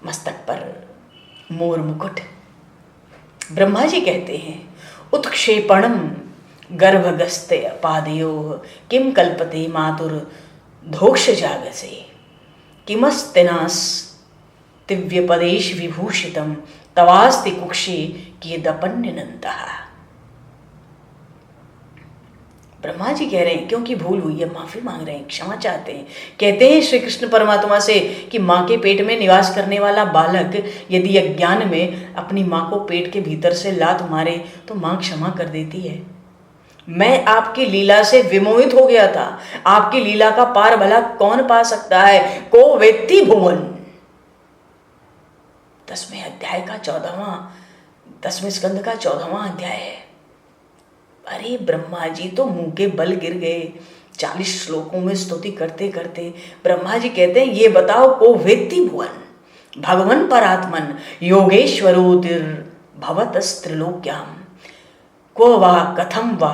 मस्तक पर मोर मुकुट। ब्रह्मा जी कहते हैं उत्क्षेपणम गर्भगस्ते पादयो किम कल्पते मातुर धोक्ष जागसे किमस्तिनास दिव्यपदेश विभूषितम तवास्ति कुक्षे कियदपन्यनन्तः। ब्रह्मा जी कह रहे हैं क्योंकि भूल हुई है, माफी मांग रहे हैं, क्षमा चाहते हैं। कहते हैं श्री कृष्ण परमात्मा से कि माँ के पेट में निवास करने वाला बालक यदि अज्ञान में अपनी माँ को पेट के भीतर से लात मारे तो माँ क्षमा कर देती है। मैं आपकी लीला से विमोहित हो गया था, आपकी लीला का पार भला कौन पा सकता है। को वेत्ति भुवन, 10वें अध्याय का 14वां, 10वें स्कंद का 14वां अध्याय है। अरे ब्रह्मा जी तो मुंह के बल गिर गए। 40 श्लोकों में स्तुति करते करते ब्रह्मा जी कहते हैं ये बताओ को वेत्ति भुवन भगवन परात्मन योगेश्वरोतिर भवतस्त्रिलोक्याम को वा कथम वा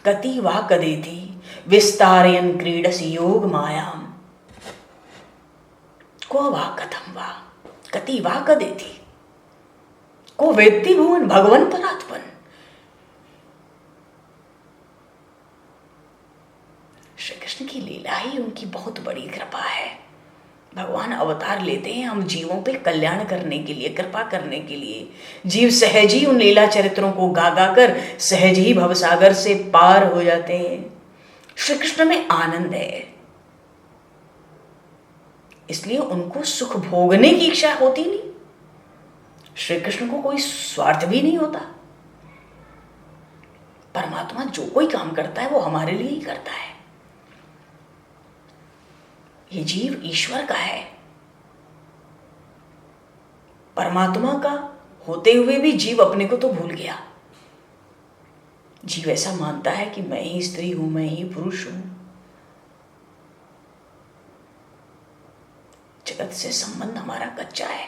कति वा कदेति विस्तारयन क्रीडसि योग मायाम। को वा कथम वा कति वा कदेति को वेत्ति भुवन भगवन परात्मन। श्री कृष्ण की लीला ही उनकी बहुत बड़ी कृपा है। भगवान अवतार लेते हैं हम जीवों पे कल्याण करने के लिए, कृपा करने के लिए। जीव सहज ही उन लीला चरित्रों को गा गा कर सहज ही भवसागर से पार हो जाते हैं। श्री कृष्ण में आनंद है, इसलिए उनको सुख भोगने की इच्छा होती नहीं। श्री कृष्ण को कोई स्वार्थ भी नहीं होता। परमात्मा जो कोई काम करता है वो हमारे लिए ही करता है। ये जीव ईश्वर का है, परमात्मा का होते हुए भी जीव अपने को तो भूल गया। जीव ऐसा मानता है कि मैं ही स्त्री हूं, मैं ही पुरुष हूं। जगत से संबंध हमारा कच्चा है।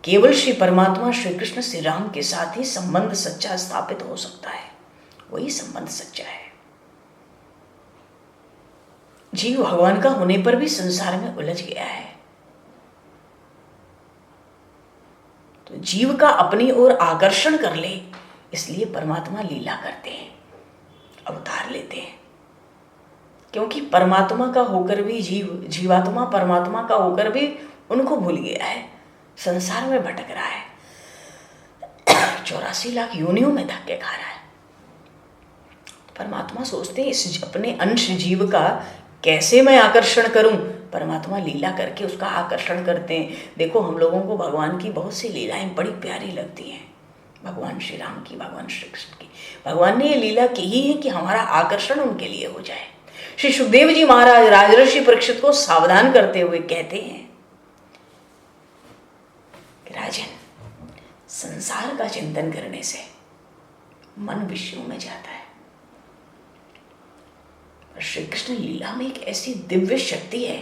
केवल श्री परमात्मा श्री कृष्ण श्री राम के साथ ही संबंध सच्चा स्थापित हो सकता है, वही संबंध सच्चा है। जीव भगवान का होने पर भी संसार में उलझ गया है। तो जीव का अपनी ओर आकर्षण कर ले, इसलिए परमात्मा लीला करते हैं, अवतार लेते हैं। क्योंकि परमात्मा का होकर भी जीवात्मा परमात्मा का होकर भी उनको भूल गया है, संसार में भटक रहा है, 84 लाख योनियों में धक्के खा रहा है। परमात्मा सोचते हैं इस अपने अंश जीव का कैसे मैं आकर्षण करूं। परमात्मा लीला करके उसका आकर्षण करते हैं। देखो हम लोगों को भगवान की बहुत सी लीलाएं बड़ी प्यारी लगती हैं, भगवान श्री राम की, भगवान श्री कृष्ण की। भगवान ने ये लीला की ही है कि हमारा आकर्षण उनके लिए हो जाए। श्री सुखदेव जी महाराज राजर्षि परीक्षित को सावधान करते हुए कहते हैं, राजन, संसार का चिंतन करने से मन विषयों में जाता है। श्री कृष्ण लीला में एक ऐसी दिव्य शक्ति है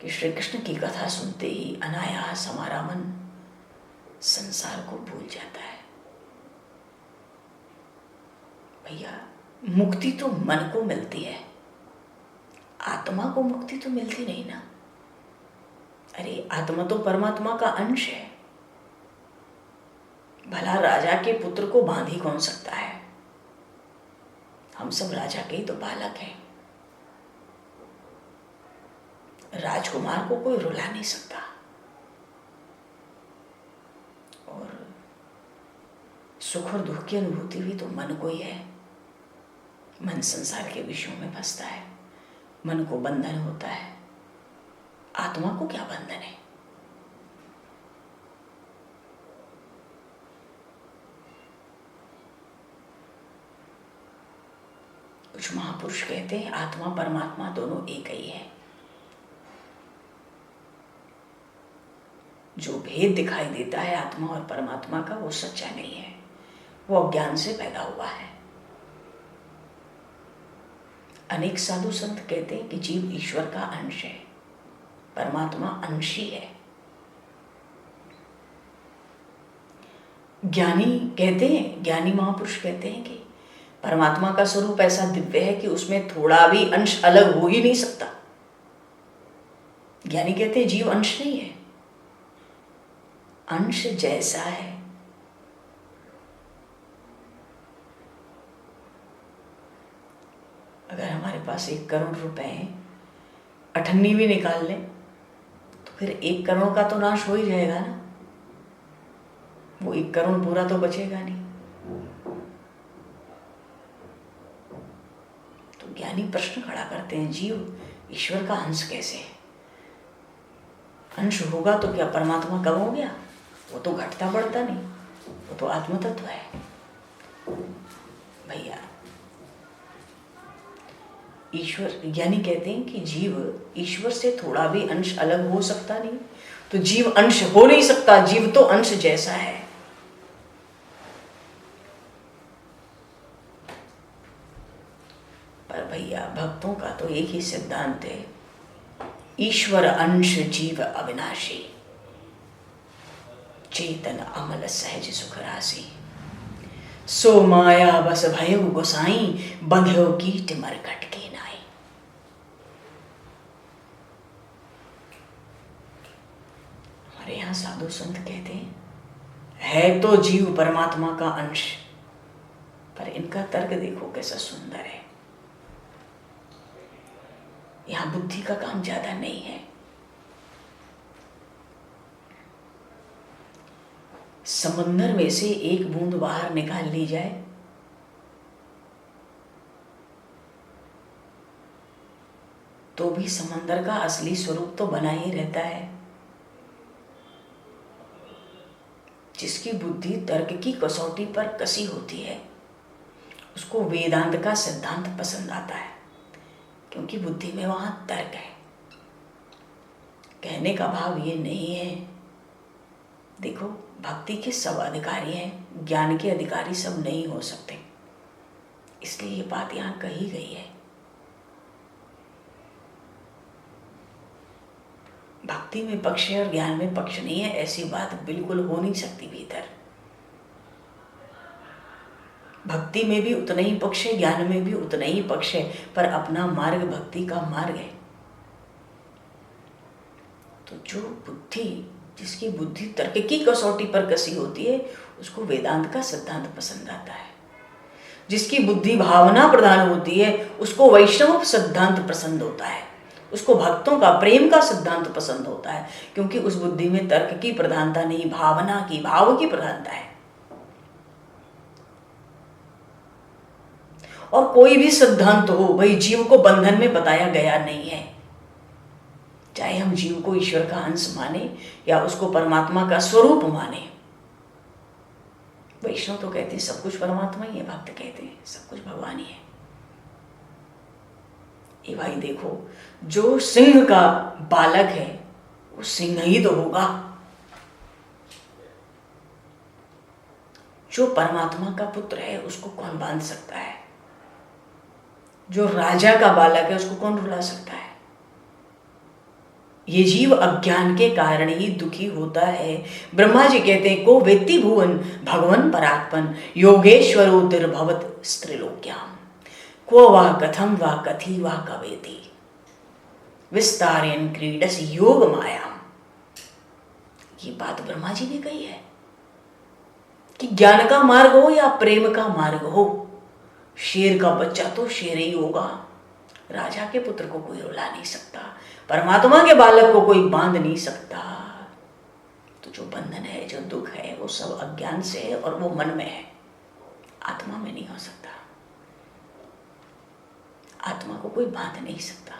कि श्री कृष्ण की कथा सुनते ही अनायास हमारा मन संसार को भूल जाता है। भैया मुक्ति तो मन को मिलती है, आत्मा को मुक्ति तो मिलती नहीं ना। अरे आत्मा तो परमात्मा का अंश है। भला राजा के पुत्र को बांध ही कौन सकता है। हम सब राजा के ही तो बालक हैं। राजकुमार को कोई रुला नहीं सकता। और सुख और दुख की अनुभूति भी तो मन को ही है। मन संसार के विषयों में फंसता है, मन को बंधन होता है। आत्मा को क्या बंधन है। कुछ महापुरुष कहते हैं आत्मा परमात्मा दोनों एक ही है। जो भेद दिखाई देता है आत्मा और परमात्मा का, वो सच्चा नहीं है, वो अज्ञान से पैदा हुआ है। अनेक साधु संत कहते हैं कि जीव ईश्वर का अंश है, परमात्मा अंशी है। ज्ञानी कहते हैं, ज्ञानी महापुरुष कहते हैं कि परमात्मा का स्वरूप ऐसा दिव्य है कि उसमें थोड़ा भी अंश अलग हो ही नहीं सकता। ज्ञानी कहते हैं जीव अंश नहीं है, अंश जैसा है। अगर हमारे पास 1 करोड़ रुपए हैं, 98 भी निकाल लें तो फिर 1 करोड़ का तो नाश हो ही जाएगा ना, वो 1 करोड़ पूरा तो बचेगा नहीं। तो ज्ञानी प्रश्न खड़ा करते हैं, जीव ईश्वर का अंश कैसे है? अंश होगा तो क्या परमात्मा कम हो गया? वो तो घटता बढ़ता नहीं, वो तो आत्म तत्व है भैया। ईश्वर, ज्ञानी कहते हैं कि जीव ईश्वर से थोड़ा भी अंश अलग हो सकता नहीं, तो जीव अंश हो नहीं सकता, जीव तो अंश जैसा है। पर भैया भक्तों का तो एक ही सिद्धांत है, ईश्वर अंश जीव अविनाशी, चेतन अमल सहज सुख राशि, सो माया बस भयो गोसाई, बंध्यो कीट मरकट के नाई। हमारे यहाँ साधु संत कहते हैं, है तो जीव परमात्मा का अंश, पर इनका तर्क देखो कैसा सुंदर है। यहां बुद्धि का काम ज्यादा नहीं है। समंदर में से एक बूंद बाहर निकाल ली जाए तो भी समंदर का असली स्वरूप तो बना ही रहता है। जिसकी बुद्धि तर्क की कसौटी पर कसी होती है उसको वेदांत का सिद्धांत पसंद आता है, क्योंकि बुद्धि में वहां तर्क है। कहने का भाव ये नहीं है, देखो भक्ति के सब अधिकारी हैं, ज्ञान के अधिकारी सब नहीं हो सकते, इसलिए ये बात यहां कही गई है। भक्ति में पक्ष है और ज्ञान में पक्ष नहीं है, ऐसी बात बिल्कुल हो नहीं सकती भीतर। भक्ति में भी उतना ही पक्ष है, ज्ञान में भी उतना ही पक्ष है, पर अपना मार्ग भक्ति का मार्ग है। तो जो बुद्धि, जिसकी बुद्धि तर्क की कसौटी पर कसी होती है, उसको वेदांत का सिद्धांत पसंद आता है। जिसकी बुद्धि भावना प्रधान होती है उसको वैष्णव सिद्धांत पसंद होता है, उसको भक्तों का प्रेम का सिद्धांत पसंद होता है, क्योंकि उस बुद्धि में तर्क की प्रधानता नहीं, भावना की, भाव की प्रधानता है। और कोई भी सिद्धांत हो भाई, जीव को बंधन में बताया गया नहीं है। चाहे हम जीव को ईश्वर का अंश माने या उसको परमात्मा का स्वरूप माने। वैष्णव तो कहते हैं सब कुछ परमात्मा ही है, भक्त कहते हैं सब कुछ भगवान ही है। ये भाई देखो, जो सिंह का बालक है वो सिंह ही तो होगा, जो परमात्मा का पुत्र है उसको कौन बांध सकता है? जो राजा का बालक है उसको कौन रुला सकता है? ये जीव अज्ञान के कारण ही दुखी होता है। ब्रह्मा जी कहते हैं, को वेत्ति भुवन भगवन परात्मन योगेश्वरो तिर्भवत स्त्रीलोक्याम, को वा कथम वा कथी वा कवेति विस्तारेण क्रीडस योग मायाम। ये बात ब्रह्मा जी ने कही है कि ज्ञान का मार्ग हो या प्रेम का मार्ग हो, शेर का बच्चा तो शेर ही होगा। राजा के पुत्र को कोई रुला नहीं सकता, परमात्मा के बालक को कोई बांध नहीं सकता। तो जो बंधन है, जो दुख है, वो सब अज्ञान से है और वो मन में है, आत्मा में नहीं हो सकता। आत्मा को कोई बांध नहीं सकता।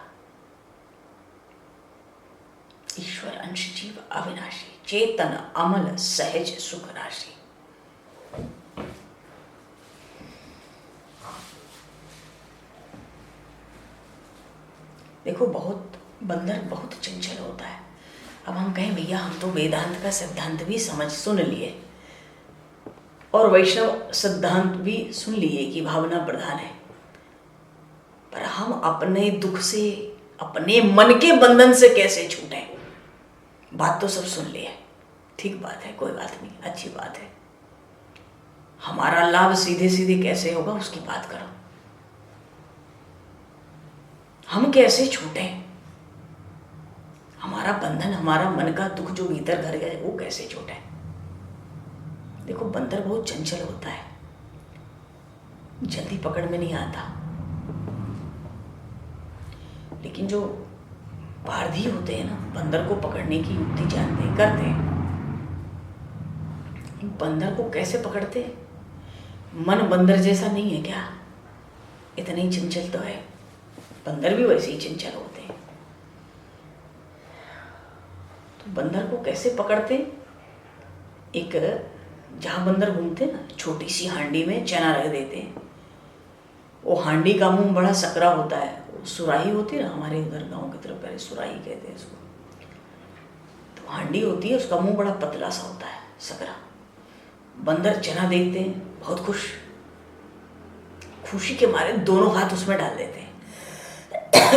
ईश्वर अंश जीव अविनाशी, चेतन अमल सहज सुख राशि। देखो बहुत बंदर बहुत चंचल होता है। अब हम कहें भैया हम तो वेदांत का सिद्धांत भी सुन लिए और वैष्णव सिद्धांत भी सुन लिए कि भावना प्रधान है, पर हम अपने दुख से, अपने मन के बंधन से कैसे छूटें? बात तो सब सुन लिए, ठीक बात है, कोई बात नहीं, अच्छी बात है। हमारा लाभ सीधे सीधे कैसे होगा उसकी बात करो। हम कैसे छूटें? हमारा बंधन, हमारा मन का दुख जो भीतर घर गया वो कैसे छूटे? देखो बंदर बहुत चंचल होता है, जल्दी पकड़ में नहीं आता, लेकिन जो पारधी होते हैं ना, बंदर को पकड़ने की युक्ति जानते हैं, करते हैं। बंदर को कैसे पकड़ते हैं? मन बंदर जैसा नहीं है क्या? इतना ही चंचल तो है, बंदर भी वैसे ही चंचल होते हैं। तो बंदर को कैसे पकड़ते? एक जहाँ बंदर घूमते ना, छोटी सी हांडी में चना रख देते हैं। वो हांडी का मुंह बड़ा सकरा होता है, सुराही होती है ना, हमारे उधर गांव की तरफ पहले सुराही कहते हैं उसको। तो हांडी होती है, उसका मुंह बड़ा पतला सा होता है, सकरा। बंदर चना देखते हैं, बहुत खुशी के मारे दोनों हाथ उसमें डाल देते हैं।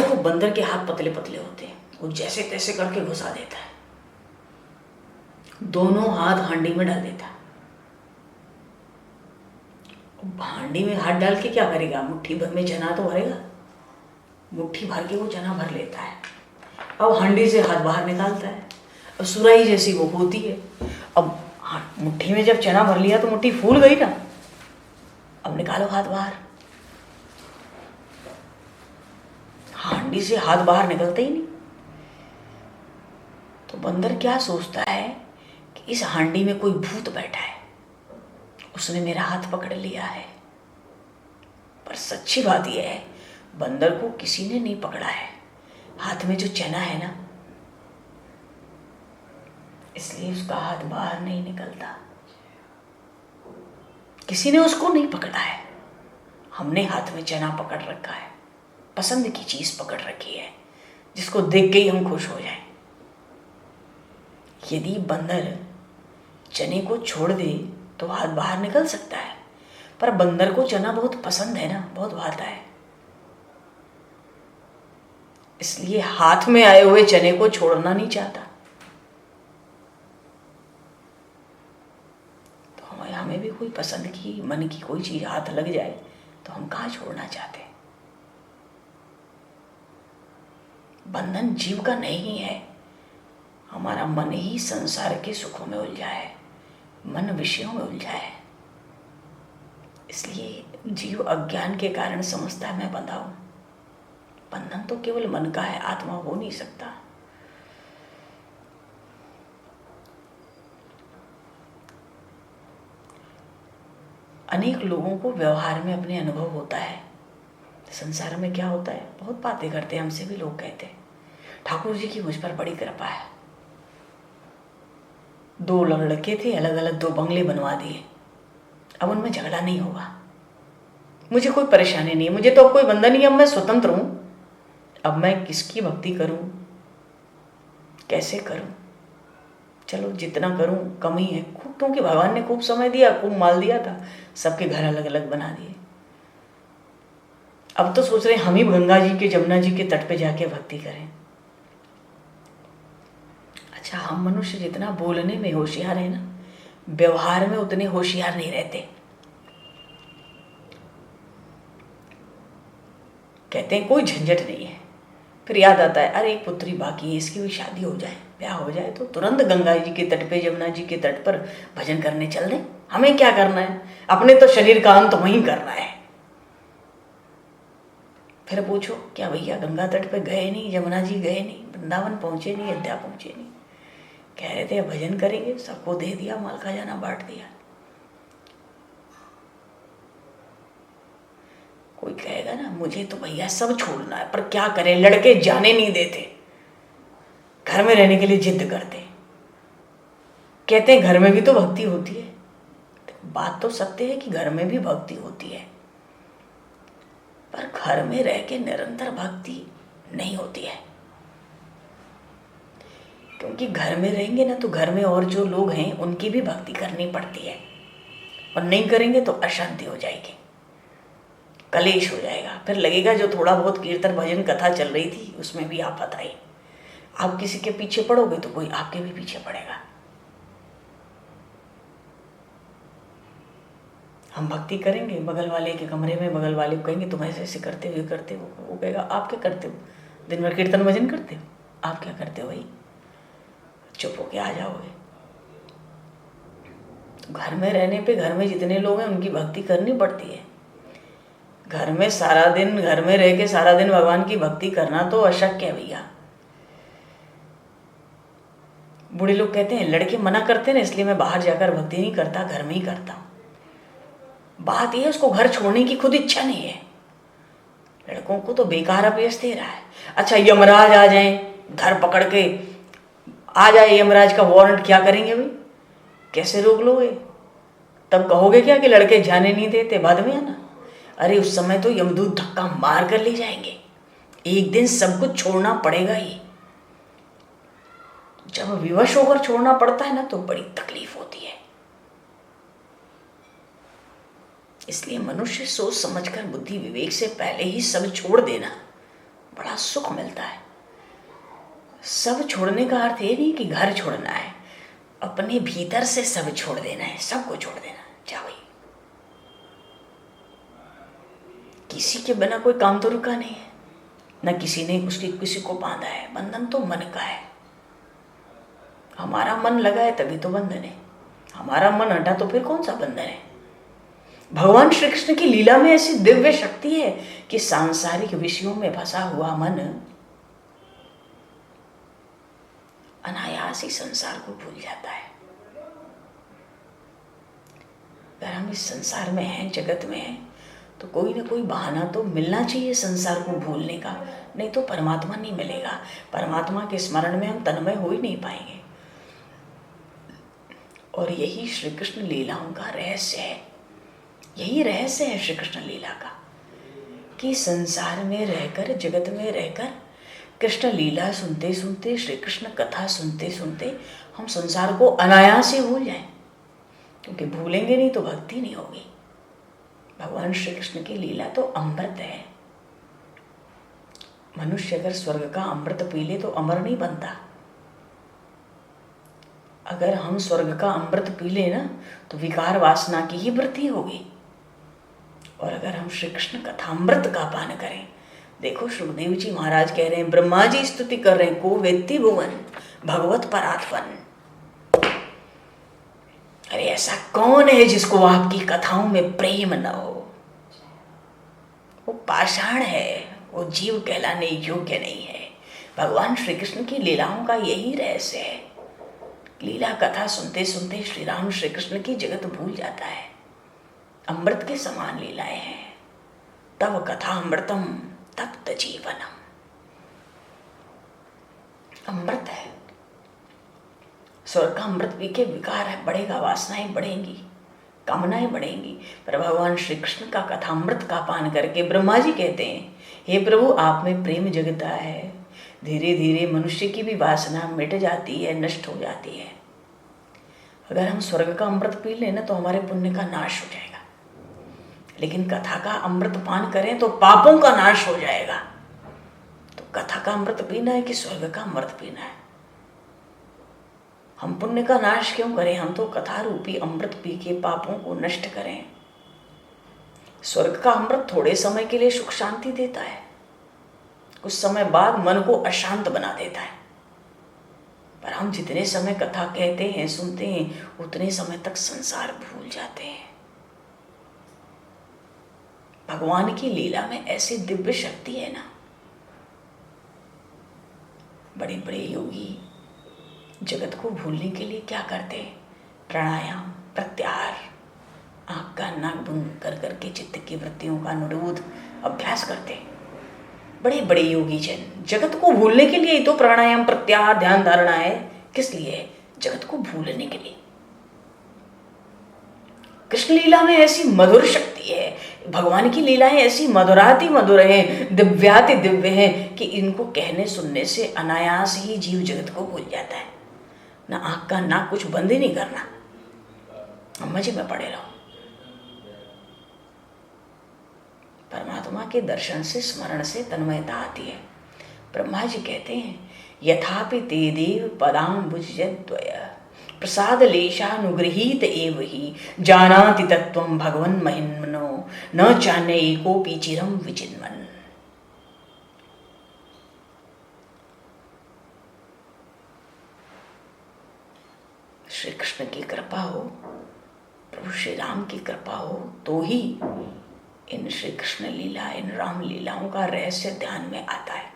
तो बंदर के हाथ पतले पतले होते हैं, वो जैसे तैसे करके घुसा देता है, दोनों हाथ हांडी में डाल देता है। हांडी में हाथ डाल के क्या करेगा? मुट्ठी भर में चना तो भरेगा, मुट्ठी भर के वो चना भर लेता है। अब हांडी से हाथ बाहर निकालता है, अब सुराही जैसी वो होती है। अब मुट्ठी में जब चना भर लिया तो मुट्ठी फूल गई ना, अब निकालो हाथ बाहर। हांडी से हाथ बाहर निकलता ही नहीं। तो बंदर क्या सोचता है कि इस हांडी में कोई भूत बैठा है, उसने मेरा हाथ पकड़ लिया है। पर सच्ची बात यह है, बंदर को किसी ने नहीं पकड़ा है, हाथ में जो चना है ना, इसलिए उसका हाथ बाहर नहीं निकलता। किसी ने उसको नहीं पकड़ा है, हमने हाथ में चना पकड़ रखा है, पसंद की चीज पकड़ रखी है, जिसको देख के ही हम खुश हो जाएं। यदि बंदर चने को छोड़ दे तो हाथ बाहर निकल सकता है, पर बंदर को चना बहुत पसंद है ना, बहुत भाता है, इसलिए हाथ में आए हुए चने को छोड़ना नहीं चाहता। तो हमें भी कोई पसंद की, मन की कोई चीज हाथ लग जाए तो हम कहाँ छोड़ना चाहते? बंधन जीव का नहीं है, हमारा मन ही संसार के सुखों में उलझा है, मन विषयों में उलझा है। इसलिए जीव अज्ञान के कारण समझता है मैं बंधा हूं। बंधन तो केवल मन का है, आत्मा हो नहीं सकता। अनेक लोगों को व्यवहार में अपने अनुभव होता है, संसार में क्या होता है, बहुत बातें करते हैं, हमसे भी लोग कहते हैं ठाकुर जी की मुझ पर बड़ी कृपा है। 2 लड़के थे, अलग अलग 2 बंगले बनवा दिए, अब उनमें झगड़ा नहीं होगा, मुझे कोई परेशानी नहीं है, मुझे तो अब कोई बंधन नहीं है, अब मैं स्वतंत्र हूं। अब मैं किसकी भक्ति करूं, कैसे करूं? चलो जितना करूं कम ही है, क्योंकि भगवान ने खूब समय दिया, खूब माल दिया था, सबके घर अलग अलग बना दिए। अब तो सोच रहे हम ही गंगा जी के, जमुना जी के तट पे जाके भक्ति करें। अच्छा, हम मनुष्य जितना बोलने में होशियार है ना, व्यवहार में उतने होशियार नहीं रहते। कहते हैं कोई झंझट नहीं है, फिर याद आता है अरे एक पुत्री बाकी है, इसकी भी शादी हो जाए, ब्याह हो जाए तो तुरंत गंगा जी के तट पे, जमुना जी के तट पर भजन करने चल दें। हमें क्या करना है, अपने तो शरीर का अंत वहीं करना है। फिर पूछो क्या भैया गंगा तट पे गए नहीं, जमुना जी गए नहीं, वृंदावन पहुंचे नहीं, अयोध्या पहुंचे नहीं, कह रहे थे भजन करेंगे, सबको दे दिया, माल खजाना बांट दिया। कोई कहेगा ना मुझे तो भैया सब छोड़ना है, पर क्या करें, लड़के जाने नहीं देते, घर में रहने के लिए जिद करते, कहते हैं घर में भी तो भक्ति होती है। बात तो सत्य है कि घर में भी भक्ति होती है, पर घर में रह के निरंतर भक्ति नहीं होती है। क्योंकि घर में रहेंगे ना तो घर में और जो लोग हैं उनकी भी भक्ति करनी पड़ती है, और नहीं करेंगे तो अशांति हो जाएगी, कलेश हो जाएगा। फिर लगेगा जो थोड़ा बहुत कीर्तन भजन कथा चल रही थी उसमें भी आफत आई। आप किसी के पीछे पड़ोगे तो कोई आपके भी पीछे पड़ेगा। हम भक्ति करेंगे, बगल वाले के कमरे में बगल वाले को कहेंगे तुम ऐसे ऐसे करते हो, वो कहेगा आप क्या करते हो, दिन भर कीर्तन भजन करते हो, आप क्या करते हो भाई, चुप होके आ जाओगे। तो घर में रहने पे घर में जितने लोग हैं उनकी भक्ति करनी पड़ती है। घर में सारा दिन, घर में रह के सारा दिन भगवान की भक्ति करना तो अशक्य है भैया। बूढ़े लोग कहते हैं लड़के मना करते हैं ना, इसलिए मैं बाहर जाकर भक्ति नहीं करता, घर में ही करता हूँ। बात यह है उसको घर छोड़ने की खुद इच्छा नहीं है। लड़कों को तो बेकार अभ्यास दे रहा है। अच्छा यमराज आ जाए, घर पकड़ के आ जाए यमराज का वारंट, क्या करेंगे भाई, कैसे रोक लोगे? तब कहोगे क्या कि लड़के जाने नहीं देते, बाद में आना। अरे उस समय तो यमदूत धक्का मार कर ले जाएंगे। एक दिन सब कुछ छोड़ना पड़ेगा ही। जब विवश होकर छोड़ना पड़ता है ना तो बड़ी तकलीफ होती है। इसलिए मनुष्य सोच समझकर बुद्धि विवेक से पहले ही सब छोड़ देना, बड़ा सुख मिलता है। सब छोड़ने का अर्थ ये नहीं कि घर छोड़ना है, अपने भीतर से सब छोड़ देना है, सबको छोड़ देना। क्या भाई, किसी के बिना कोई काम तो रुका नहीं है, न किसी ने किसी को बांधा है। बंधन तो मन का है। हमारा मन लगा है तभी तो बंधन है, हमारा मन हटा तो फिर कौन सा बंधन है। भगवान श्री कृष्ण की लीला में ऐसी दिव्य शक्ति है कि सांसारिक विषयों में फंसा हुआ मन अनायास ही संसार को भूल जाता है। अगर हम इस संसार में हैं, जगत में हैं, तो कोई ना कोई बहाना तो मिलना चाहिए संसार को भूलने का, नहीं तो परमात्मा नहीं मिलेगा। परमात्मा के स्मरण में हम तन्मय हो ही नहीं पाएंगे। और यही श्री कृष्ण लीलाओं का रहस्य है। यही रहस्य है श्री कृष्ण लीला का, कि संसार में रहकर, जगत में रहकर कृष्ण लीला सुनते सुनते, श्री कृष्ण कथा सुनते सुनते हम संसार को अनायास ही भूल जाएं। क्योंकि भूलेंगे नहीं तो भक्ति नहीं होगी। भगवान श्री कृष्ण की लीला तो अमृत है। मनुष्य अगर स्वर्ग का अमृत पी ले तो अमर नहीं बनता। अगर हम स्वर्ग का अमृत पी ले ना तो विकार वासना की ही वृद्धि होगी। और अगर हम श्री कृष्ण कथामृत का पान करें, देखो सुखदेव जी महाराज कह रहे हैं, ब्रह्मा जी स्तुति कर रहे हैं, को वेत्ति भुवन भगवत परात्पन। अरे ऐसा कौन है जिसको आपकी कथाओं में प्रेम न हो? वो पाषाण है, वो जीव कहलाने योग्य नहीं है। भगवान श्री कृष्ण की लीलाओं का यही रहस्य है। लीला कथा सुनते सुनते श्री राम श्री कृष्ण की जगत भूल जाता है। अमृत के समान लीलाएं हैं। तब कथा अमृतम तप्त जीवनम। अमृत है। स्वर्ग का अमृत पी के विकार है बढ़ेगा, वासनाएं बढ़ेंगी, कामनाएं बढ़ेंगी। पर भगवान श्री कृष्ण का कथामृत का पान करके ब्रह्मा जी कहते हैं, हे प्रभु आप में प्रेम जगता है, धीरे धीरे मनुष्य की भी वासना मिट जाती है, नष्ट हो जाती है। अगर हम स्वर्ग का अमृत पी लें ना तो हमारे पुण्य का नाश हो जाएगा। लेकिन कथा का अमृत पान करें तो पापों का नाश हो जाएगा। तो कथा का अमृत पीना है कि स्वर्ग का अमृत पीना है? हम पुण्य का नाश क्यों करें? हम तो कथा रूपी अमृत पी के पापों को नष्ट करें। स्वर्ग का अमृत थोड़े समय के लिए सुख शांति देता है, कुछ समय बाद मन को अशांत बना देता है। पर हम जितने समय कथा कहते हैं, सुनते हैं, उतने समय तक संसार भूल जाते हैं। भगवान की लीला में ऐसी दिव्य शक्ति है ना। बड़े बड़े योगी जगत को भूलने के लिए क्या करते? प्राणायाम, प्रत्याहार, आँख का नाक बंद कर करके चित्त की वृत्तियों का निरोध अभ्यास करते। बड़े बड़े योगी जन जगत को भूलने के लिए ही तो प्राणायाम, प्रत्याहार, ध्यान धारणा है। किस लिए? जगत को भूलने के लिए। कृष्ण लीला में ऐसी मधुर शक्ति है, तो भगवान की लीलाएं ऐसी मधुराति मधुर हैं, दिव्याति दिव्य हैं कि इनको कहने सुनने से अनायास ही जीव जगत को भूल जाता है। ना आँख का ना कुछ बंद ही नहीं करना, मजे में पड़े रहो। परमात्मा के दर्शन से, स्मरण से तन्मयता आती है। ब्रह्मा जी कहते हैं, यथापि ते देव पदाम्बुजद्वय प्रसाद लेशानुगृहीत एव ही जानाति तत्त्वं भगवन् महिम्नो न चान्य एकोऽपि चिरं विचिन्वन्। श्री कृष्ण की कृपा हो, प्रभु श्री राम की कृपा हो तो ही इन श्री कृष्ण लीला, इन राम लीलाओं का रहस्य ध्यान में आता है।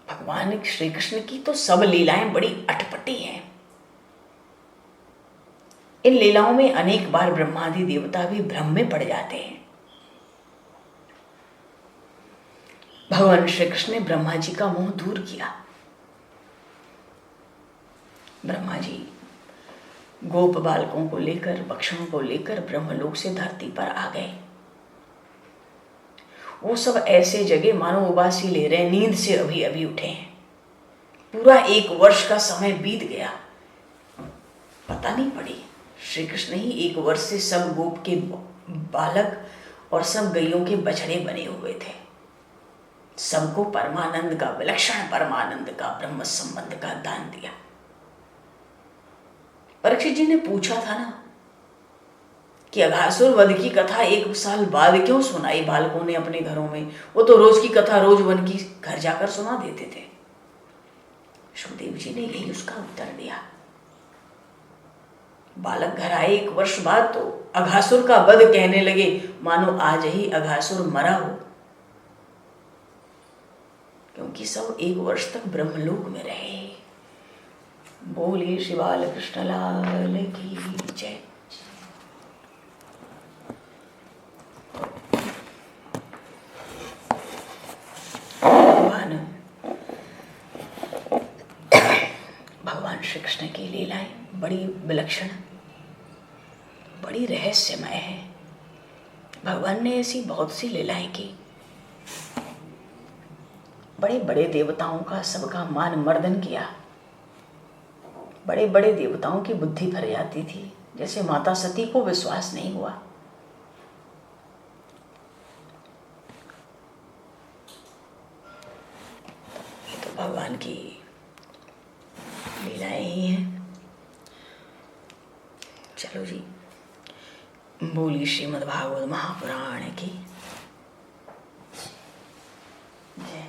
भगवान श्री कृष्ण की तो सब लीलाएं बड़ी अटपटी हैं। इन लीलाओं में अनेक बार ब्रह्मादि देवता भी भ्रम में पड़ जाते हैं। भगवान श्री कृष्ण ने ब्रह्मा जी का मोह दूर किया। ब्रह्मा जी गोप बालकों को लेकर, बक्षों को लेकर ब्रह्मलोक से धरती पर आ गए। वो सब ऐसे जगह मानो उबासी ले रहे, नींद से अभी अभी उठे हैं। पूरा 1 वर्ष का समय बीत गया, पता नहीं पड़ी। श्री कृष्ण ही 1 वर्ष से सब गोप के बालक और सब गैयों के बछड़े बने हुए थे। सबको परमानंद का, विलक्षण परमानंद का, ब्रह्म संबंध का दान दिया। परीक्षित जी ने पूछा था ना कि अघासुर वध की कथा 1 साल बाद क्यों सुनाई बालकों ने अपने घरों में? वो तो रोज की कथा रोज वन की घर जाकर सुना देते थे। सुखदेव जी ने यही उसका उत्तर दिया। बालक घर आए 1 वर्ष बाद तो अघासुर का वध कहने लगे मानो आज ही अघासुर मरा हो, क्योंकि सब 1 वर्ष तक ब्रह्मलोक में रहे। बोले श्री बाल कृष्ण लाल की जय। भगवान श्री कृष्ण की लीलाएं बड़ी विलक्षण, बड़ी रहस्यमय है। भगवान ने ऐसी बहुत सी लीलाएं की। बड़े बड़े देवताओं का, सबका मान मर्दन किया। बड़े बड़े देवताओं की बुद्धि भर जाती थी, जैसे माता सती को विश्वास नहीं हुआ। ये तो भगवान की लीलाएं ही हैं। चलो जी, बोली श्रीमद् भागवत महापुराण की जय।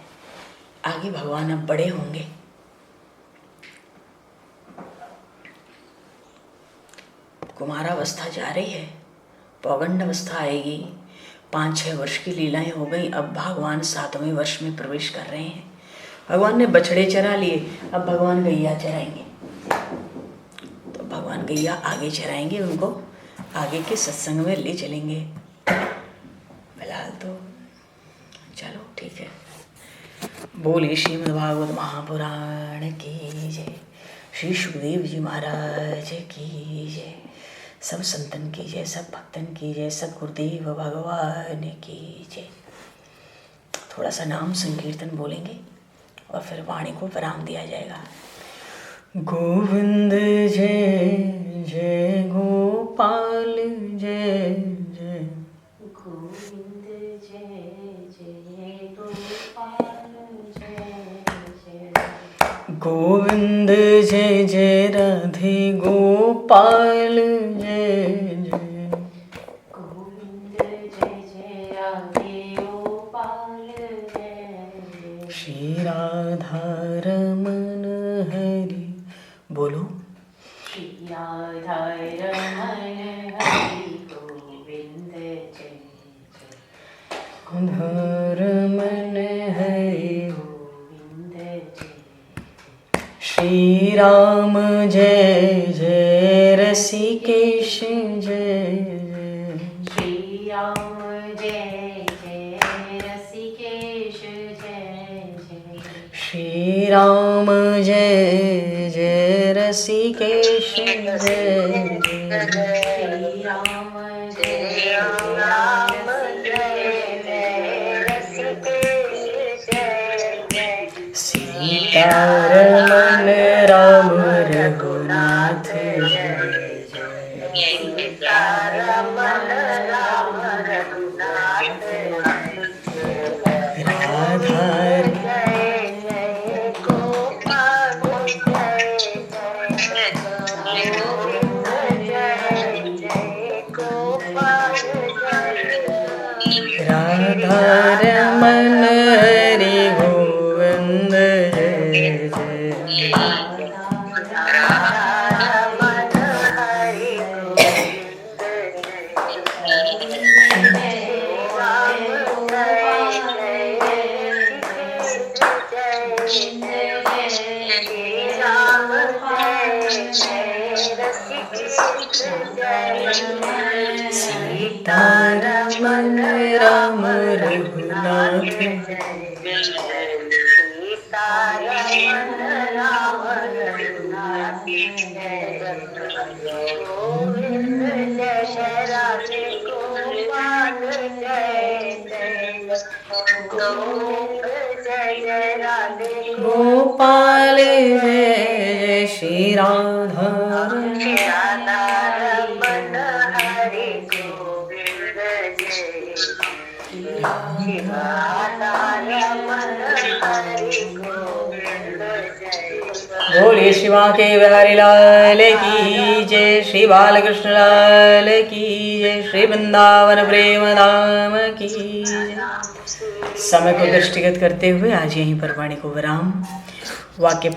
आगे भगवान अब बड़े होंगे। कुमारावस्था जा रही है, पौगंड अवस्था आएगी, 5-6 वर्ष की लीलाएं हो गई। अब भगवान 7वें वर्ष में प्रवेश कर रहे हैं। भगवान ने बछड़े चरा लिए, अब भगवान गैया चराएंगे। तो भगवान गैया आगे चराएंगे, उनको आगे के सत्संग में ले चलेंगे। फिलहाल तो चलो ठीक है। बोलिए श्रीमद् भागवत महापुराण की जय। श्री सुखदेव जी महाराज की जय। सब संतन की जय, सब भक्तन की जय, सब गुरुदेव भगवान की जय। थोड़ा सा नाम संकीर्तन बोलेंगे और फिर वाणी को विराम दिया जाएगा। गोविंद जय जय गोपाल जय जय, गोविंद जय जय गोपाल जय जय, गोविंद जय जय राधे गोपाल जय जय, गोविंद जय जय राधे गोपाल जय जय, श्री राधा रमन हरि बोलो, श्री राधा रमण हरि गोविंद जय जय, रमन हरि गोविंद जय, श्री राम जय जय रसिकेश जय जय, श्री राम जय जय रसिकेश जय जय, श्री राम जय जय रसिकेश जय जय, श्री सीतारमण राम रघुनाथ जय जय सीतारमण राम रघुनाथ राधा जय जय गोपाल जय जय गोविंद जय जय गोपाल जय राधा रमन हरि गोविंद जय जय राधारमण हरि गोविंद जय राम जय जय राम जय रसिकेश जय सीतारमण राम रघुनाथ सीतारमण राम रघुनाथ गोविंद जय राधे गोपाल जय जय गोविंद जय राधे गोपाल जय जय श्री राधा राधारमण हरि गोविंद जय राधारमण हरि गोविंद जय बोलिए शिवा के बिहारी लाल की जय, श्री बालकृष्ण लाल की जय, श्री वृंदावन प्रेम धाम की जय। समय को दृष्टिगत करते हुए आज यहीं पर वाणी को विराम। वाक्य